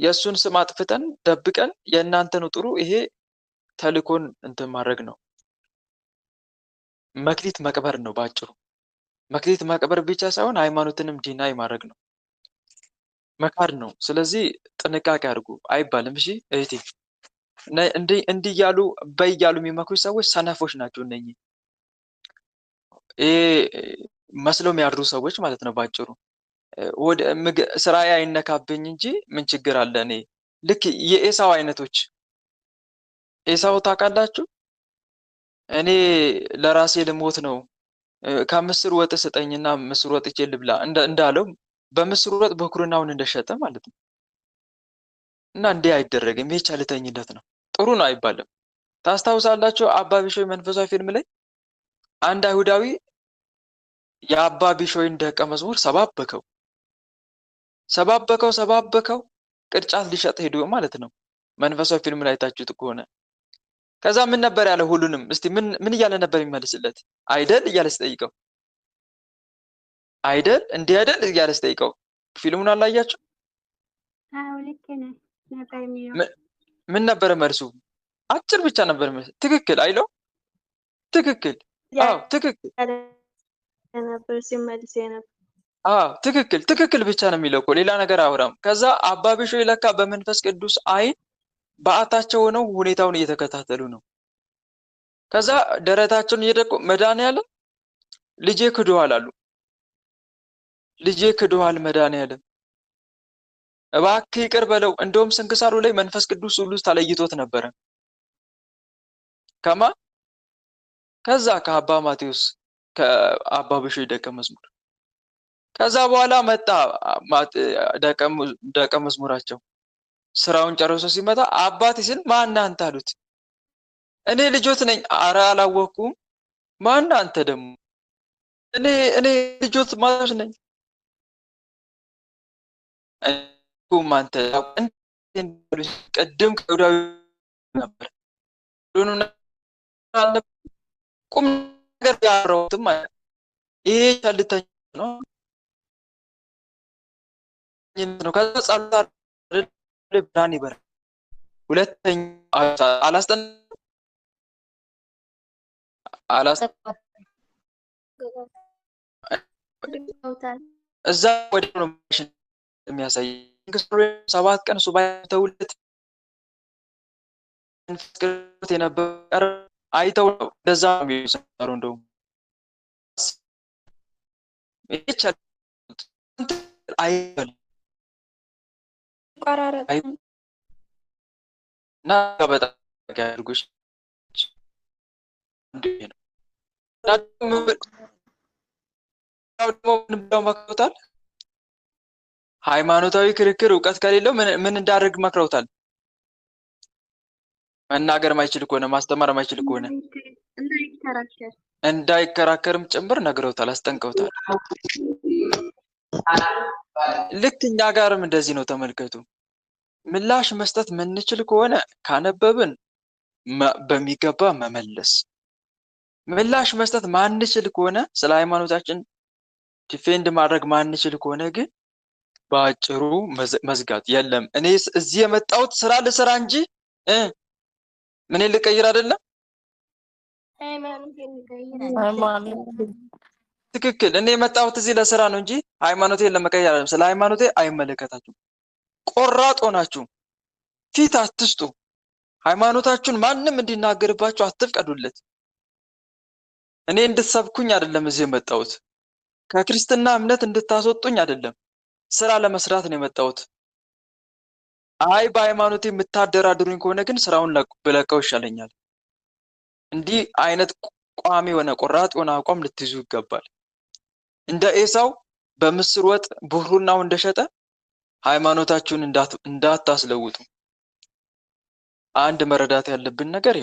የእሱን ስም አጥፍተን ደብቀን የእናንተ ነው ጥሩ፣ ይሄ ተልኮን እንትን ማድረግ ነው፣ መክሊት መቅበር ነው። ባጭሩ መክሊት መቅበር ብቻ ሳይሆን ሃይማኖትንም ዲናይ ማድረግ ነው፣ መካድ ነው። ስለዚህ ጥንቃቄ አድርጉ አይባልም። እሺ እህቴ፣ እንዲህ እያሉ በእያሉ የሚመክሩ ሰዎች ሰነፎች ናቸው። እነኚህ መስለው የሚያድሩ ሰዎች ማለት ነው። ባጭሩ ወደ ስራዬ አይነካብኝ እንጂ ምን ችግር አለ? እኔ ልክ የኤሳው አይነቶች። ኤሳው ታውቃላችሁ? እኔ ለራሴ ልሞት ነው፣ ከምስር ወጥ ስጠኝና ምስር ወጥ ይዤ ልብላ እንዳለው በምስር ወጥ በኩርናውን እንደሸጠ ማለት ነው። እና እንዲህ አይደረግም። ይህ ቸልተኝነት ነው፣ ጥሩ ነው አይባልም። ታስታውሳላችሁ? አባ ቢሾይ መንፈሳዊ ፊልም ላይ አንድ አይሁዳዊ የአባ ቢሾይን ደቀ መዝሙር ሰባበከው ቅርጫት ሊሸጥ ሄዶ ማለት ነው። መንፈሳዊ ፊልም ላይ ታችሁት ከሆነ ከዛ ምን ነበር ያለው? ሁሉንም እስቲ ምን እያለ ነበር የሚመልስለት? አይደል እያለ ሲጠይቀው፣ አይደል እንዲህ አይደል እያለ ሲጠይቀው። ፊልሙን አላያችሁ? ምን ነበር መልሱ? አጭር ብቻ ነበር መልሱ። ትክክል አይለው? ትክክል። አዎ ትክክል ነበር ሲመልስ ነበር። ትክክል ብቻ ነው የሚለው እኮ ሌላ ነገር አውራም። ከዛ አባ ቢሾይ ለካ በመንፈስ ቅዱስ አይን በአታቸው ሆነው ሁኔታውን እየተከታተሉ ነው። ከዛ ደረታቸውን እየደቁ መድኃኒዓለም ልጄ ክዶሃል አሉ። ልጄ ክዶሃል መድኃኒዓለም እባክህ ይቅር በለው። እንደውም ስንክሳሩ ላይ መንፈስ ቅዱስ ሁሉ ተለይቶት ነበረ። ከዛ ከአባ ማቴዎስ ከአባ ቢሾይ ደቀ መዝሙር። ከዛ በኋላ መጣ ደቀ መዝሙራቸው ስራውን ጨርሶ ሲመጣ አባቴ ሲል ማን አንተ አሉት። እኔ ልጆት ነኝ። አረ አላወኩም። ማን አንተ ደግሞ? እኔ ልጆት ማለት ነኝ። አንተ ቅድም ከይሁዳዊ ነበር ቁም ነገር ያወራሁትም ይሄ ቸልተኛ ነው። ከዛ ጸሎት ብርሃን ይበራል። ሁለተኛ እዛ ወደ ነው የሚያሳይ 7 ቀን ሱባኤ ተውለት የነበረ አይተው ነው እንደዛ የሚሰሩ። እንደውም አይበል ቆራረጥ እና በጣም ያድርጉሽ ነው። ደግሞ ምን ብለው መክረውታል? ሃይማኖታዊ ክርክር እውቀት ከሌለው ምን እንዳደርግ መክረውታል? መናገር ማይችል ከሆነ ማስተማር ማይችል ከሆነ እንዳይከራከርም ጭምር ነግረውታል፣ አስጠንቀውታል። ልክ እኛ ጋርም እንደዚህ ነው። ተመልከቱ። ምላሽ መስጠት ምንችል ከሆነ ካነበብን በሚገባ መመለስ፣ ምላሽ መስጠት ማንችል ከሆነ ስለ ሃይማኖታችን ዲፌንድ ማድረግ ማንችል ከሆነ ግን በአጭሩ መዝጋት። የለም እኔ እዚህ የመጣሁት ስራ ልስራ እንጂ ምን ልቀይር አይደለም። ትክክል። እኔ የመጣሁት እዚህ ለስራ ነው እንጂ ሃይማኖቴን ለመቀየር አይደለም። ስለ ሃይማኖቴ አይመለከታችሁም። ቆራጥ ሆናችሁ ፊት አትስጡ። ሃይማኖታችሁን ማንም እንዲናገርባችሁ አትፍቀዱለት። እኔ እንድትሰብኩኝ አይደለም እዚህ የመጣሁት። ከክርስትና እምነት እንድታስወጡኝ አይደለም። ስራ ለመስራት ነው የመጣሁት። አይ በሃይማኖቴ የምታደራድሩኝ ከሆነ ግን ስራውን ብለቀው ይሻለኛል። እንዲህ አይነት ቋሚ የሆነ ቆራጥ የሆነ አቋም ልትይዙ ይገባል። እንደ ኤሳው በምስር ወጥ ብሩናው እንደሸጠ ሃይማኖታችሁን እንዳታስለውጡ። አንድ መረዳት ያለብን ነገር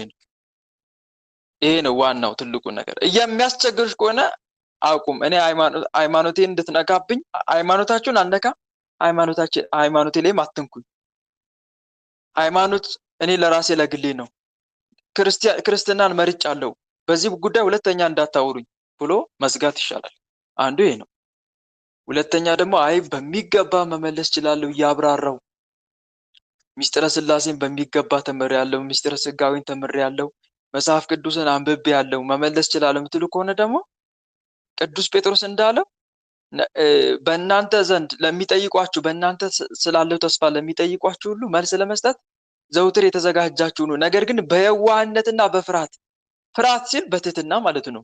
ይሄ ነው ዋናው ትልቁ ነገር። የሚያስቸግርሽ ከሆነ አቁም። እኔ ሃይማኖቴን እንድትነካብኝ ሃይማኖታችሁን አልነካ፣ ሃይማኖቴ ላይም አትንኩኝ። ሃይማኖት እኔ ለራሴ ለግሌ ነው። ክርስትናን መርጫለሁ። በዚህ ጉዳይ ሁለተኛ እንዳታወሩኝ ብሎ መዝጋት ይሻላል። አንዱ ይሄ ነው። ሁለተኛ ደግሞ አይ በሚገባ መመለስ እችላለሁ እያብራራው ሚስጥረ ስላሴን በሚገባ ተምሬያለሁ፣ ሚስጥረ ስጋዊን ተምሬያለሁ፣ መጽሐፍ ቅዱስን አንብቤያለሁ፣ መመለስ እችላለሁ የምትሉ ከሆነ ደግሞ ቅዱስ ጴጥሮስ እንዳለው በእናንተ ዘንድ ለሚጠይቋችሁ በእናንተ ስላለው ተስፋ ለሚጠይቋችሁ ሁሉ መልስ ለመስጠት ዘውትር የተዘጋጃችሁ ነው። ነገር ግን በየዋህነትና በፍርሃት ሲል በትህትና ማለት ነው።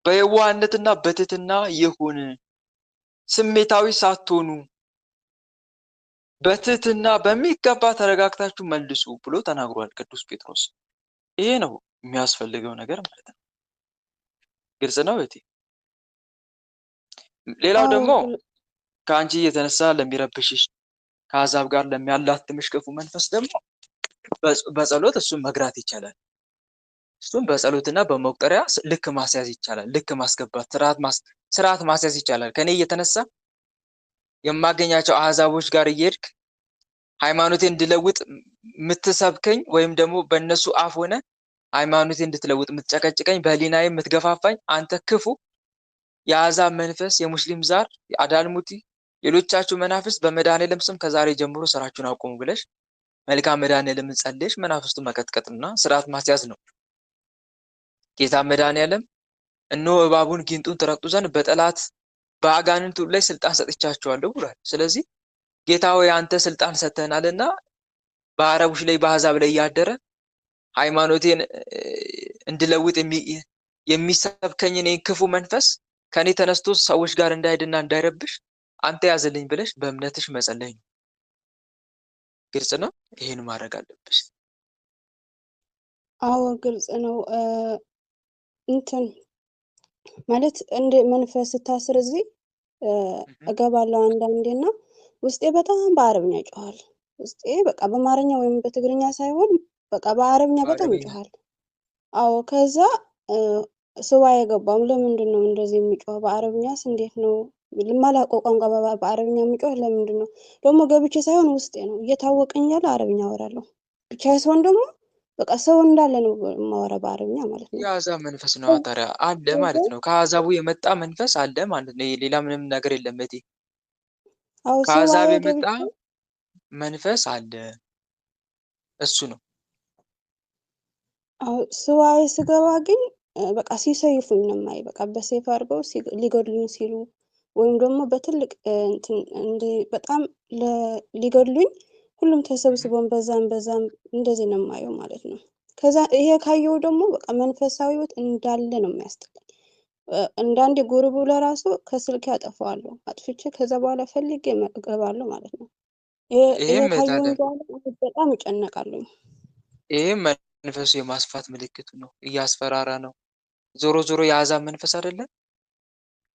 በየዋህነትና በትህትና ይሁን፣ ስሜታዊ ሳትሆኑ በትህትና በሚገባ ተረጋግታችሁ መልሱ ብሎ ተናግሯል ቅዱስ ጴጥሮስ። ይሄ ነው የሚያስፈልገው ነገር ማለት ነው። ግልጽ ነው እህቴ። ሌላው ደግሞ ከአንቺ የተነሳ ለሚረብሽሽ ከአሕዛብ ጋር ለሚያላትምሽ ክፉ መንፈስ ደግሞ በጸሎት እሱን መግራት ይቻላል። እሱን በጸሎትና በመቁጠሪያ ልክ ማስያዝ ይቻላል። ልክ ማስገባት፣ ስርዓት ማስያዝ ይቻላል። ከኔ እየተነሳ የማገኛቸው አሕዛቦች ጋር እየሄድክ ሃይማኖቴን እንድለውጥ የምትሰብከኝ ወይም ደግሞ በእነሱ አፍ ሆነ ሃይማኖቴን እንድትለውጥ የምትጨቀጭቀኝ፣ በህሊናዬ የምትገፋፋኝ አንተ ክፉ የአሕዛብ መንፈስ፣ የሙስሊም ዛር፣ የአዳልሙቲ ሌሎቻችሁ መናፍስት በመድኃኔዓለም ስም ከዛሬ ጀምሮ ስራችሁን አቁሙ ብለሽ መልካም መድኃኔዓለምን ጸልየሽ መናፍስቱ መቀጥቀጥና ስርዓት ማስያዝ ነው። ጌታ መድኃኔዓለም እነሆ እባቡን ጊንጡን ትረግጡ ዘንድ በጠላት በአጋንንቱ ላይ ስልጣን ሰጥቻችኋለሁ ብሏል። ስለዚህ ጌታ ሆይ አንተ ስልጣን ሰጥተናልና በአረቦች ላይ በአሕዛብ ላይ እያደረ ሃይማኖቴን እንድለውጥ የሚሰብከኝን ክፉ መንፈስ ከኔ ተነስቶ ሰዎች ጋር እንዳይሄድና እንዳይረብሽ አንተ ያዘልኝ ብለሽ በእምነትሽ መጸለይ ነው። ግልጽ ነው። ይሄን ማድረግ አለብሽ። አዎ ግልጽ ነው። እንትን ማለት እንደ መንፈስ ስታስር እዚህ እገባለሁ አንዳንዴና ውስጤ በጣም በአረብኛ ይጮሃል። ውስጤ በቃ በአማርኛ ወይም በትግርኛ ሳይሆን በቃ በአረብኛ በጣም ይጮሃል። አዎ ከዛ ስዋ የገባም ለምንድን ነው እንደዚህ የሚጮህ? በአረብኛስ እንዴት ነው? የማላውቀው ቋንቋ በአረብኛ የሚጮህ ለምንድን ነው? ደግሞ ገብቼ ሳይሆን ውስጤ ነው እየታወቀኝ ያለ አረብኛ አወራለሁ። ብቻ ሲሆን ደግሞ በቃ ሰው እንዳለ ነው የማወራ በአረብኛ ማለት ነው። የአሕዛብ መንፈስ ነው ታዲያ አለ ማለት ነው። ከአሕዛቡ የመጣ መንፈስ አለ ማለት ነው። ሌላ ምንም ነገር የለም እህቴ። አዎ ከአሕዛብ ስዋዬ የመጣ ገብቼ መንፈስ አለ፣ እሱ ነው። አዎ ስዋዬ ስገባ ግን በቃ ሲሰይፉኝ ነው የማይ። በቃ በሰይፍ አድርገው ሊገድሉኝ ሲሉ ወይም ደግሞ በትልቅ በጣም ሊገድሉኝ ሁሉም ተሰብስበን በዛም እንደዚህ ነው የማየው ማለት ነው። ከዛ ይሄ ካየው ደግሞ በቃ መንፈሳዊ ሕይወት እንዳለ ነው የሚያስጠላኝ። አንዳንዴ ጉርቡ ለራሱ ከስልክ ያጠፋዋለሁ። አጥፍቼ ከዛ በኋላ ፈልጌ እገባለሁ ማለት ነው። ይሄ ይህም ካየሁኝ ታዲያ በኋላ በጣም እጨነቃለሁ። ይህም መንፈሱ የማስፋት ምልክቱ ነው። እያስፈራራ ነው። ዞሮ ዞሮ የአሕዛብ መንፈስ አይደለም።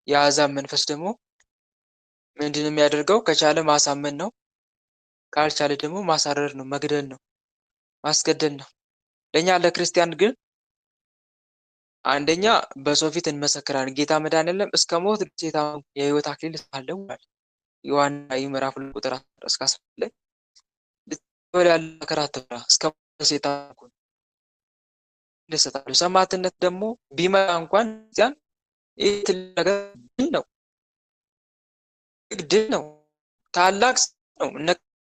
የአሕዛብ መንፈስ ደግሞ ምንድን ነው የሚያደርገው? ከቻለ ማሳመን ነው፣ ካልቻለ ደግሞ ማሳረር ነው፣ መግደል ነው፣ ማስገደል ነው። ለእኛ ለክርስቲያን ግን አንደኛ በሰው ፊት እንመሰክራለን። ጌታ መድኃኒዓለም እስከ ሞት ድረስ የሕይወት አክሊል አለው ይላል። ዮሐንስ ራዕይ ምዕራፍ 2 ቁጥር 10 እስከ 11 ላይ ልትበል ያለ መከራ አትፍራ፣ እስከ ሞት ድረስ የታመንኩ ይደሰታሉ። ሰማዕትነት ደግሞ ቢመጣ እንኳን ያን ይህ ትልቅ ነገር ድል ነው፣ ድል ነው፣ ታላቅ ነው። እነ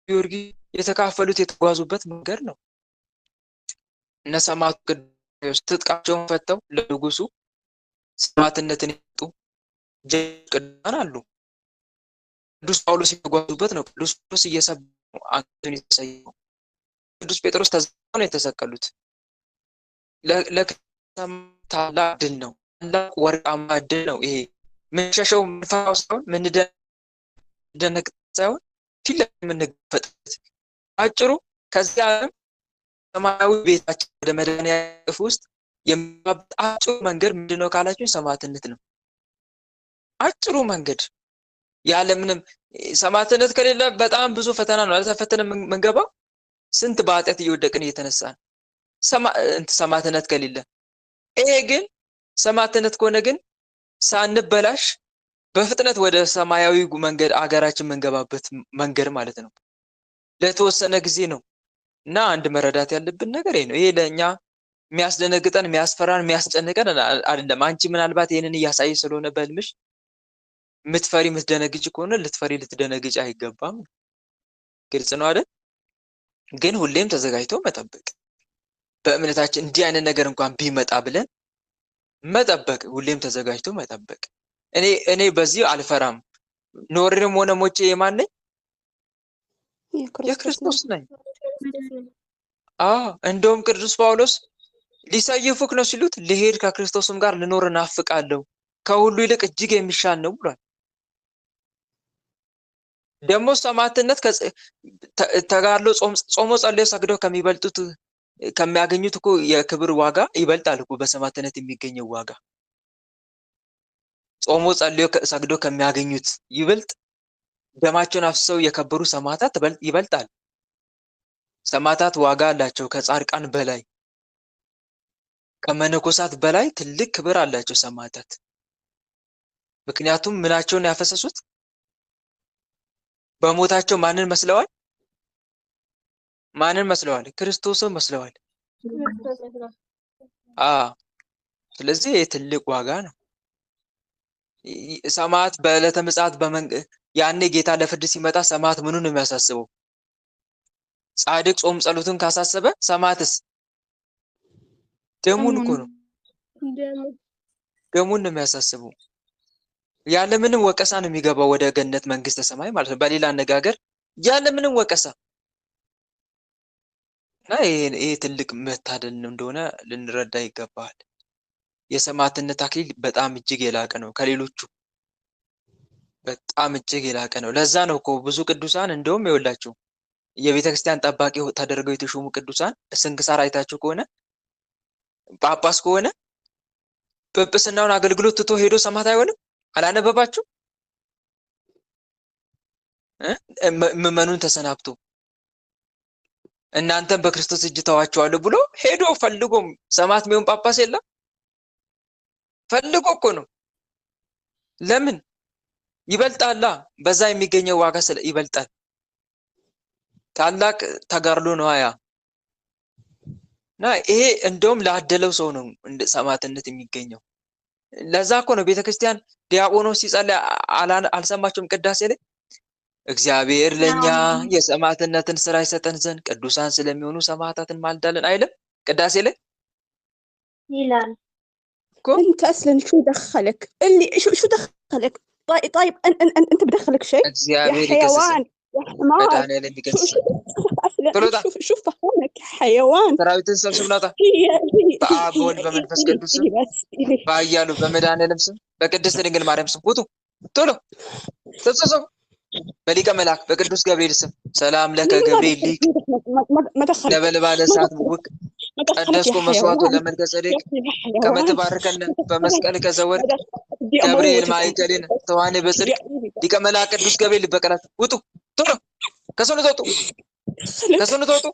ጊዮርጊስ የተካፈሉት የተጓዙበት መንገድ ነው። እነ ሰማዕቱ ቅዱስ ትጥቃቸውን ፈተው ለንጉሱ ሰማዕትነትን የሰጡ ቅዱሳን አሉ። ቅዱስ ጳውሎስ የተጓዙበት ነው። ቅዱስ ጳውሎስ እየሰበከ አንገቱን የተሰየመው፣ ቅዱስ ጴጥሮስ ተዘቅዝቀው ነው የተሰቀሉት። ለክርስቲያን ታላቅ ድል ነው፣ ታላቅ ወርቃማ ድል ነው። ይሄ ምንሸሸው ምንፈራው ሳይሆን ምንደነቅ ሳይሆን ፊት ለፊት የምንጋፈጥበት አጭሩ ከዚህ ዓለም ሰማያዊ ቤታችን ወደ መድኃኒዓለም ውስጥ የሚገባበት አጭሩ መንገድ ምንድነው ካላችሁኝ፣ ሰማዕትነት ነው። አጭሩ መንገድ ያለምንም ሰማዕትነት ከሌለ በጣም ብዙ ፈተና ነው። አልተፈተነ የምንገባው ስንት በኃጢአት እየወደቅን እየተነሳን ሰማዕትነት ከሌለ። ይሄ ግን ሰማዕትነት ከሆነ ግን ሳንበላሽ በፍጥነት ወደ ሰማያዊ መንገድ አገራችን የምንገባበት መንገድ ማለት ነው። ለተወሰነ ጊዜ ነው እና አንድ መረዳት ያለብን ነገር ይሄ ነው። ይሄ ለእኛ የሚያስደነግጠን፣ የሚያስፈራን፣ የሚያስጨንቀን አይደለም። አንቺ ምናልባት ይሄንን እያሳየ ስለሆነ በህልምሽ የምትፈሪ የምትደነግጭ ከሆነ ልትፈሪ ልትደነግጭ አይገባም። ግልጽ ነው አይደል? ግን ሁሌም ተዘጋጅቶ መጠበቅ፣ በእምነታችን እንዲህ አይነት ነገር እንኳን ቢመጣ ብለን መጠበቅ፣ ሁሌም ተዘጋጅቶ መጠበቅ። እኔ በዚህ አልፈራም። ኖሬም ሆነ ሞቼ የማን ነኝ? የክርስቶስ ነኝ። እንደውም ቅዱስ ጳውሎስ ሊሰይፉክ ነው ሲሉት ልሄድ ከክርስቶስም ጋር ልኖር እናፍቃለሁ፣ ከሁሉ ይልቅ እጅግ የሚሻል ነው ብሏል። ደግሞ ሰማዕትነት ተጋድሎ ጾሞ ጸልዮ ሰግደው ከሚበልጡት ከሚያገኙት እኮ የክብር ዋጋ ይበልጣል እኮ በሰማዕትነት የሚገኘው ዋጋ። ጾሞ ጸልዮ ሰግዶ ከሚያገኙት ይበልጥ ደማቸውን አፍስሰው የከበሩ ሰማዕታት ይበልጣል። ሰማዕታት ዋጋ አላቸው። ከጻድቃን በላይ ከመነኮሳት በላይ ትልቅ ክብር አላቸው ሰማዕታት። ምክንያቱም ምናቸውን ያፈሰሱት በሞታቸው ማንን መስለዋል? ማንን መስለዋል? ክርስቶስን መስለዋል። ስለዚህ ትልቅ ዋጋ ነው። ሰማዕት በዕለተ ምጽአት ያኔ ጌታ ለፍርድ ሲመጣ ሰማዕት ምኑን ነው የሚያሳስበው? ጻድቅ ጾም ጸሎትን ካሳሰበ ሰማዕትስ ደሙን እኮ ነው፣ ደሙን ነው የሚያሳስበው። ያለምንም ወቀሳ ነው የሚገባው ወደ ገነት መንግስተ ሰማይ ማለት ነው። በሌላ አነጋገር ያለምንም ወቀሳ እና ይሄ ትልቅ መታደል እንደሆነ ልንረዳ ይገባል። የሰማዕትነት አክሊል በጣም እጅግ የላቀ ነው፣ ከሌሎቹ በጣም እጅግ የላቀ ነው። ለዛ ነው እኮ ብዙ ቅዱሳን እንደውም ይኸውላችሁ የቤተ ክርስቲያን ጠባቂ ተደርገው የተሾሙ ቅዱሳን ስንክሳር አይታችሁ ከሆነ ጳጳስ ከሆነ ጵጵስናውን አገልግሎት ትቶ ሄዶ ሰማዕት አይሆንም። አላነበባችሁ? ምዕመኑን ተሰናብቶ እናንተም በክርስቶስ እጅ ተዋቸዋለሁ ብሎ ሄዶ ፈልጎም ሰማዕት የሚሆን ጳጳስ የለም። ፈልጎ እኮ ነው። ለምን? ይበልጣላ። በዛ የሚገኘው ዋጋ ይበልጣል። ታላቅ ተጋድሎ ነው ያ እና ይሄ እንደውም ላደለው ሰው ነው እንደ ሰማዕትነት የሚገኘው። ለዛ እኮ ነው ቤተክርስቲያን ዲያቆኖስ ሲጸልይ አልሰማችሁም? ቅዳሴ ላይ እግዚአብሔር ለኛ የሰማዕትነትን ስራ ይሰጠን ዘንድ ቅዱሳን ስለሚሆኑ ሰማዕታትን ማልዳለን አይልም? ቅዳሴ ላይ ይላል እኮ። انت اصلا شو دخلك اللي شو دخلك؟ طيب انت بدخلك شيء يا حيوان يا حمار مدهنيالم يقدس تلوطا شوف هونك حيوان سراويتن سبسب نوطا በአብ በወልድ በመንፈስ ቅዱስ ስም በኃያሉ በመድኃኔዓለም ስም በቅድስት ድንግል ማርያም ስም ውጡ ቶሎ ተሰብሰቡ። በሊቀ መልአክ በቅዱስ ገብርኤል ስም ሰላም ለከ ገብርኤል ሊቅ ነበልባለ እሳት ውቅ ቀደስኩ መስዋዕቱ ለመልከ ጼዴቅ ከመ ትባርከነ በመስቀል ከዘወርቅ ገብርኤል ማእከሌነ ተዋኔ በጽድቅ ሊቀ መልአክ ቅዱስ ገብርኤል ይበቀላችሁ። ውጡ ቶሎ ከሰውነት ውጡ ከሰውነት ውጡ።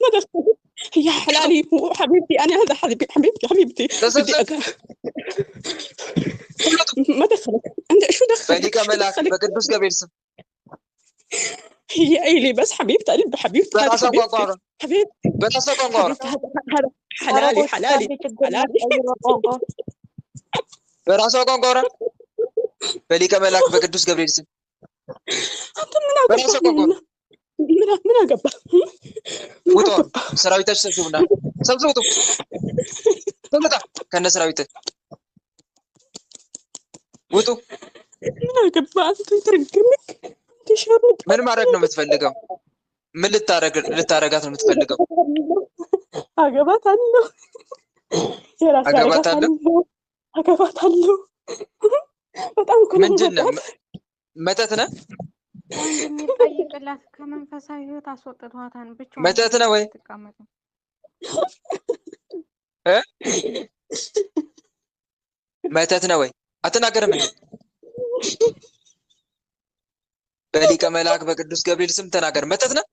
يا حلالي وحبيبتي انا هذا حبيبتي ما دخلك انت شو دخلك በሊቀ መልአክ በቅዱስ ገብርኤል ስም هي ايلي بس حبيبتي قلبي حبيبتي በራሷ ቋንቋ አውራ حبيبتي በራሷ ቋንቋ አውራ هذا حلالي በራሷ ቋንቋ አውራ በሊቀ መልአክ በቅዱስ ገብርኤል ስም انت من በራሷ ቋንቋ አውራ من አገባ ውጡ። ሰራዊታችሁ ሰብስቡና ሰብስቡ ውጡ። ተመጣ ከነ ሰራዊት ውጡ። ምን አገባ አንተ ትርግምክ ትሽሩጥ ምን ማድረግ ነው የምትፈልገው? ምን ልታረጋት ነው የምትፈልገው? አገባታለሁ የራሴ አገባታለሁ። በጣም ምንድን ነው መተት ነህ? ጠይቅላት ከመንፈሳዊ ህይወት አስወጥቷታን ብቻ መተት ነው ወይ መተት ነው ወይ? አትናገርም እንዴ? በሊቀ መልአክ በቅዱስ ገብርኤል ስም ተናገር። መተት ነው?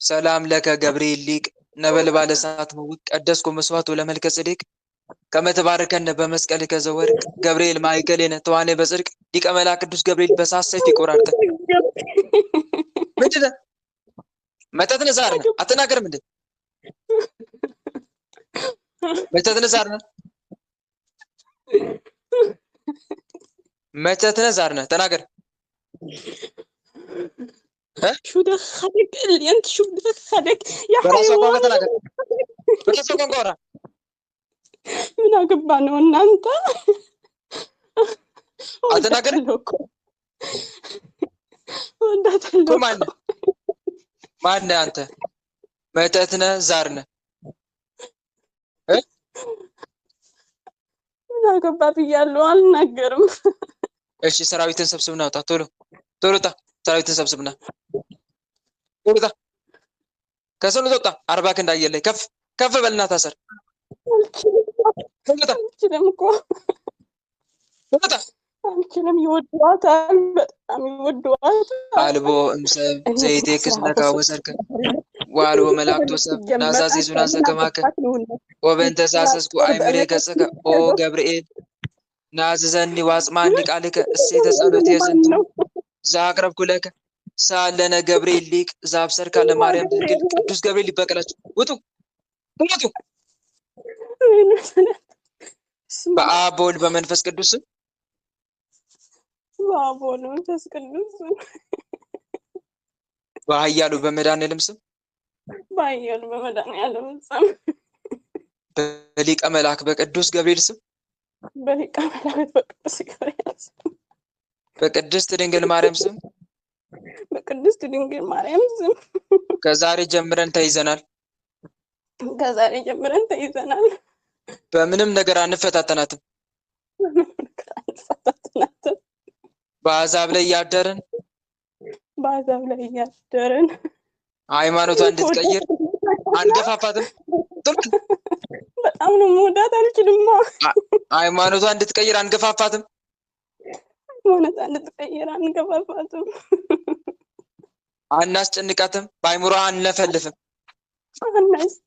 ሰላም ለከ ገብርኤል ሊቅ ነበልባለ እሳት ውቅ ቀደስኩ መስዋዕቱ ለመልከ ጼዴቅ ከመ ትባርከነ በመስቀል ከዘወርቅ ገብርኤል ማእከሌነ ተዋኔ በጽድቅ ሊቀ መልአክ ቅዱስ ገብርኤል በእሳት ሰይፍ ይቆራርጠ። ምንድን ነው? መተት ነህ? ዛር ነህ? አትናገርም እንዴ? መተት ነህ? ዛር ነህ? መተት ነህ? ዛር ነህ? ተናገር። شو دخلك اللي انت شو دخلك يا በራሷ ቋንቋ حيوان ተናገር። በራሷ ቋንቋ አውራ። ምን አገባ ነው እናንተ አትናገር። ወዳታለሁ ማነህ አንተ? መተት ነህ? ዛር ነህ? ምን አገባ ብያለሁ። አልናገርም። እሺ ሰራዊትን ሰብስብና ውጣ። ቶሎ ቶሎ ውጣ። ሰራዊትን ሰብስብና ቶሎ ውጣ። ከሰውነት ውጣ። 40 ክንድ አየር ላይ ከፍ ከፍ በልና ታሰር። አልችልም እኮ ውጣ። አልችልም። ይወዷታል፣ በጣም ይወዷታል። አልቦ እምሰብ ዘይቴ ክስነካ ወሰርከ ዋልቦ መላእክት ወሰብ ናዛዚ ዙናን ሰከማከ ወበንተ ሳሰስኩ አይምሬ ገጽከ ኦ ገብርኤል ናዝዘኒ ዋጽማኒ ቃልከ እሴተ ጸሎት የዘንቱ ዛቅረብኩ ለከ ሳለነ ገብርኤል ሊቅ ዛብሰርካ ለማርያም ድንግል ቅዱስ ገብርኤል ይበቀላችሁ። ውጡ ውጡ። በአብ በወልድ በመንፈስ ቅዱስ ስም በአብ ወወልድ በመንፈስ ቅዱስ ስም በኃያሉ በመድኃኔዓለም ስም በኃያሉ በመድኃኔዓለም ስም በሊቀ መልአክ በቅዱስ ገብርኤል ስም በሊቀ መላእክት በቅዱስ ገብርኤል ስም በቅድስት ድንግል ማርያም ስም በቅድስት ድንግል ማርያም ስም ከዛሬ ጀምረን ተይዘናል። ከዛሬ ጀምረን ተይዘናል። በምንም ነገር አንፈታተናትም። በአሕዛብ ላይ እያደርን ሃይማኖቷ እንድትቀይር አንገፋፋትም። በጣም ነው የምወዳት። አልችልማ። ሃይማኖቷ እንድትቀይር አንገፋፋትም። ሃይማኖቷ እንድትቀይር አንገፋፋትም። አናስጨንቃትም። በአይምሮ አንለፈልፍም። አናስጨንቃትም።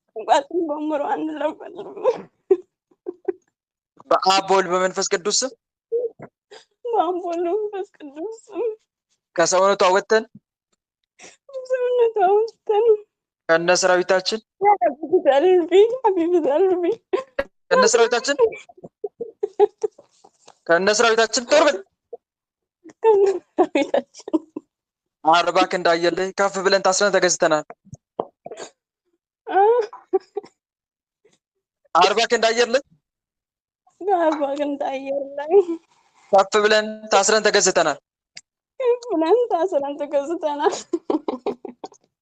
በአይምሮ አንለፈልፍም። በአብ በወልድ በመንፈስ ቅዱስ ስም በአብ በወልድ በመንፈስ ቅዱስ ስም ከሰውነቷ ወጥተን ከነ ሰራዊታችን ከነ ሰራዊታችን ጦርበን 40 ክንድ አየር ላይ ከፍ ብለን ታስረን ተገዝተናል። 40 ክንድ አየር ላይ ከፍ ብለን ታስረን ተገዝተናል። ብለን ታስረን ተገዝተናል።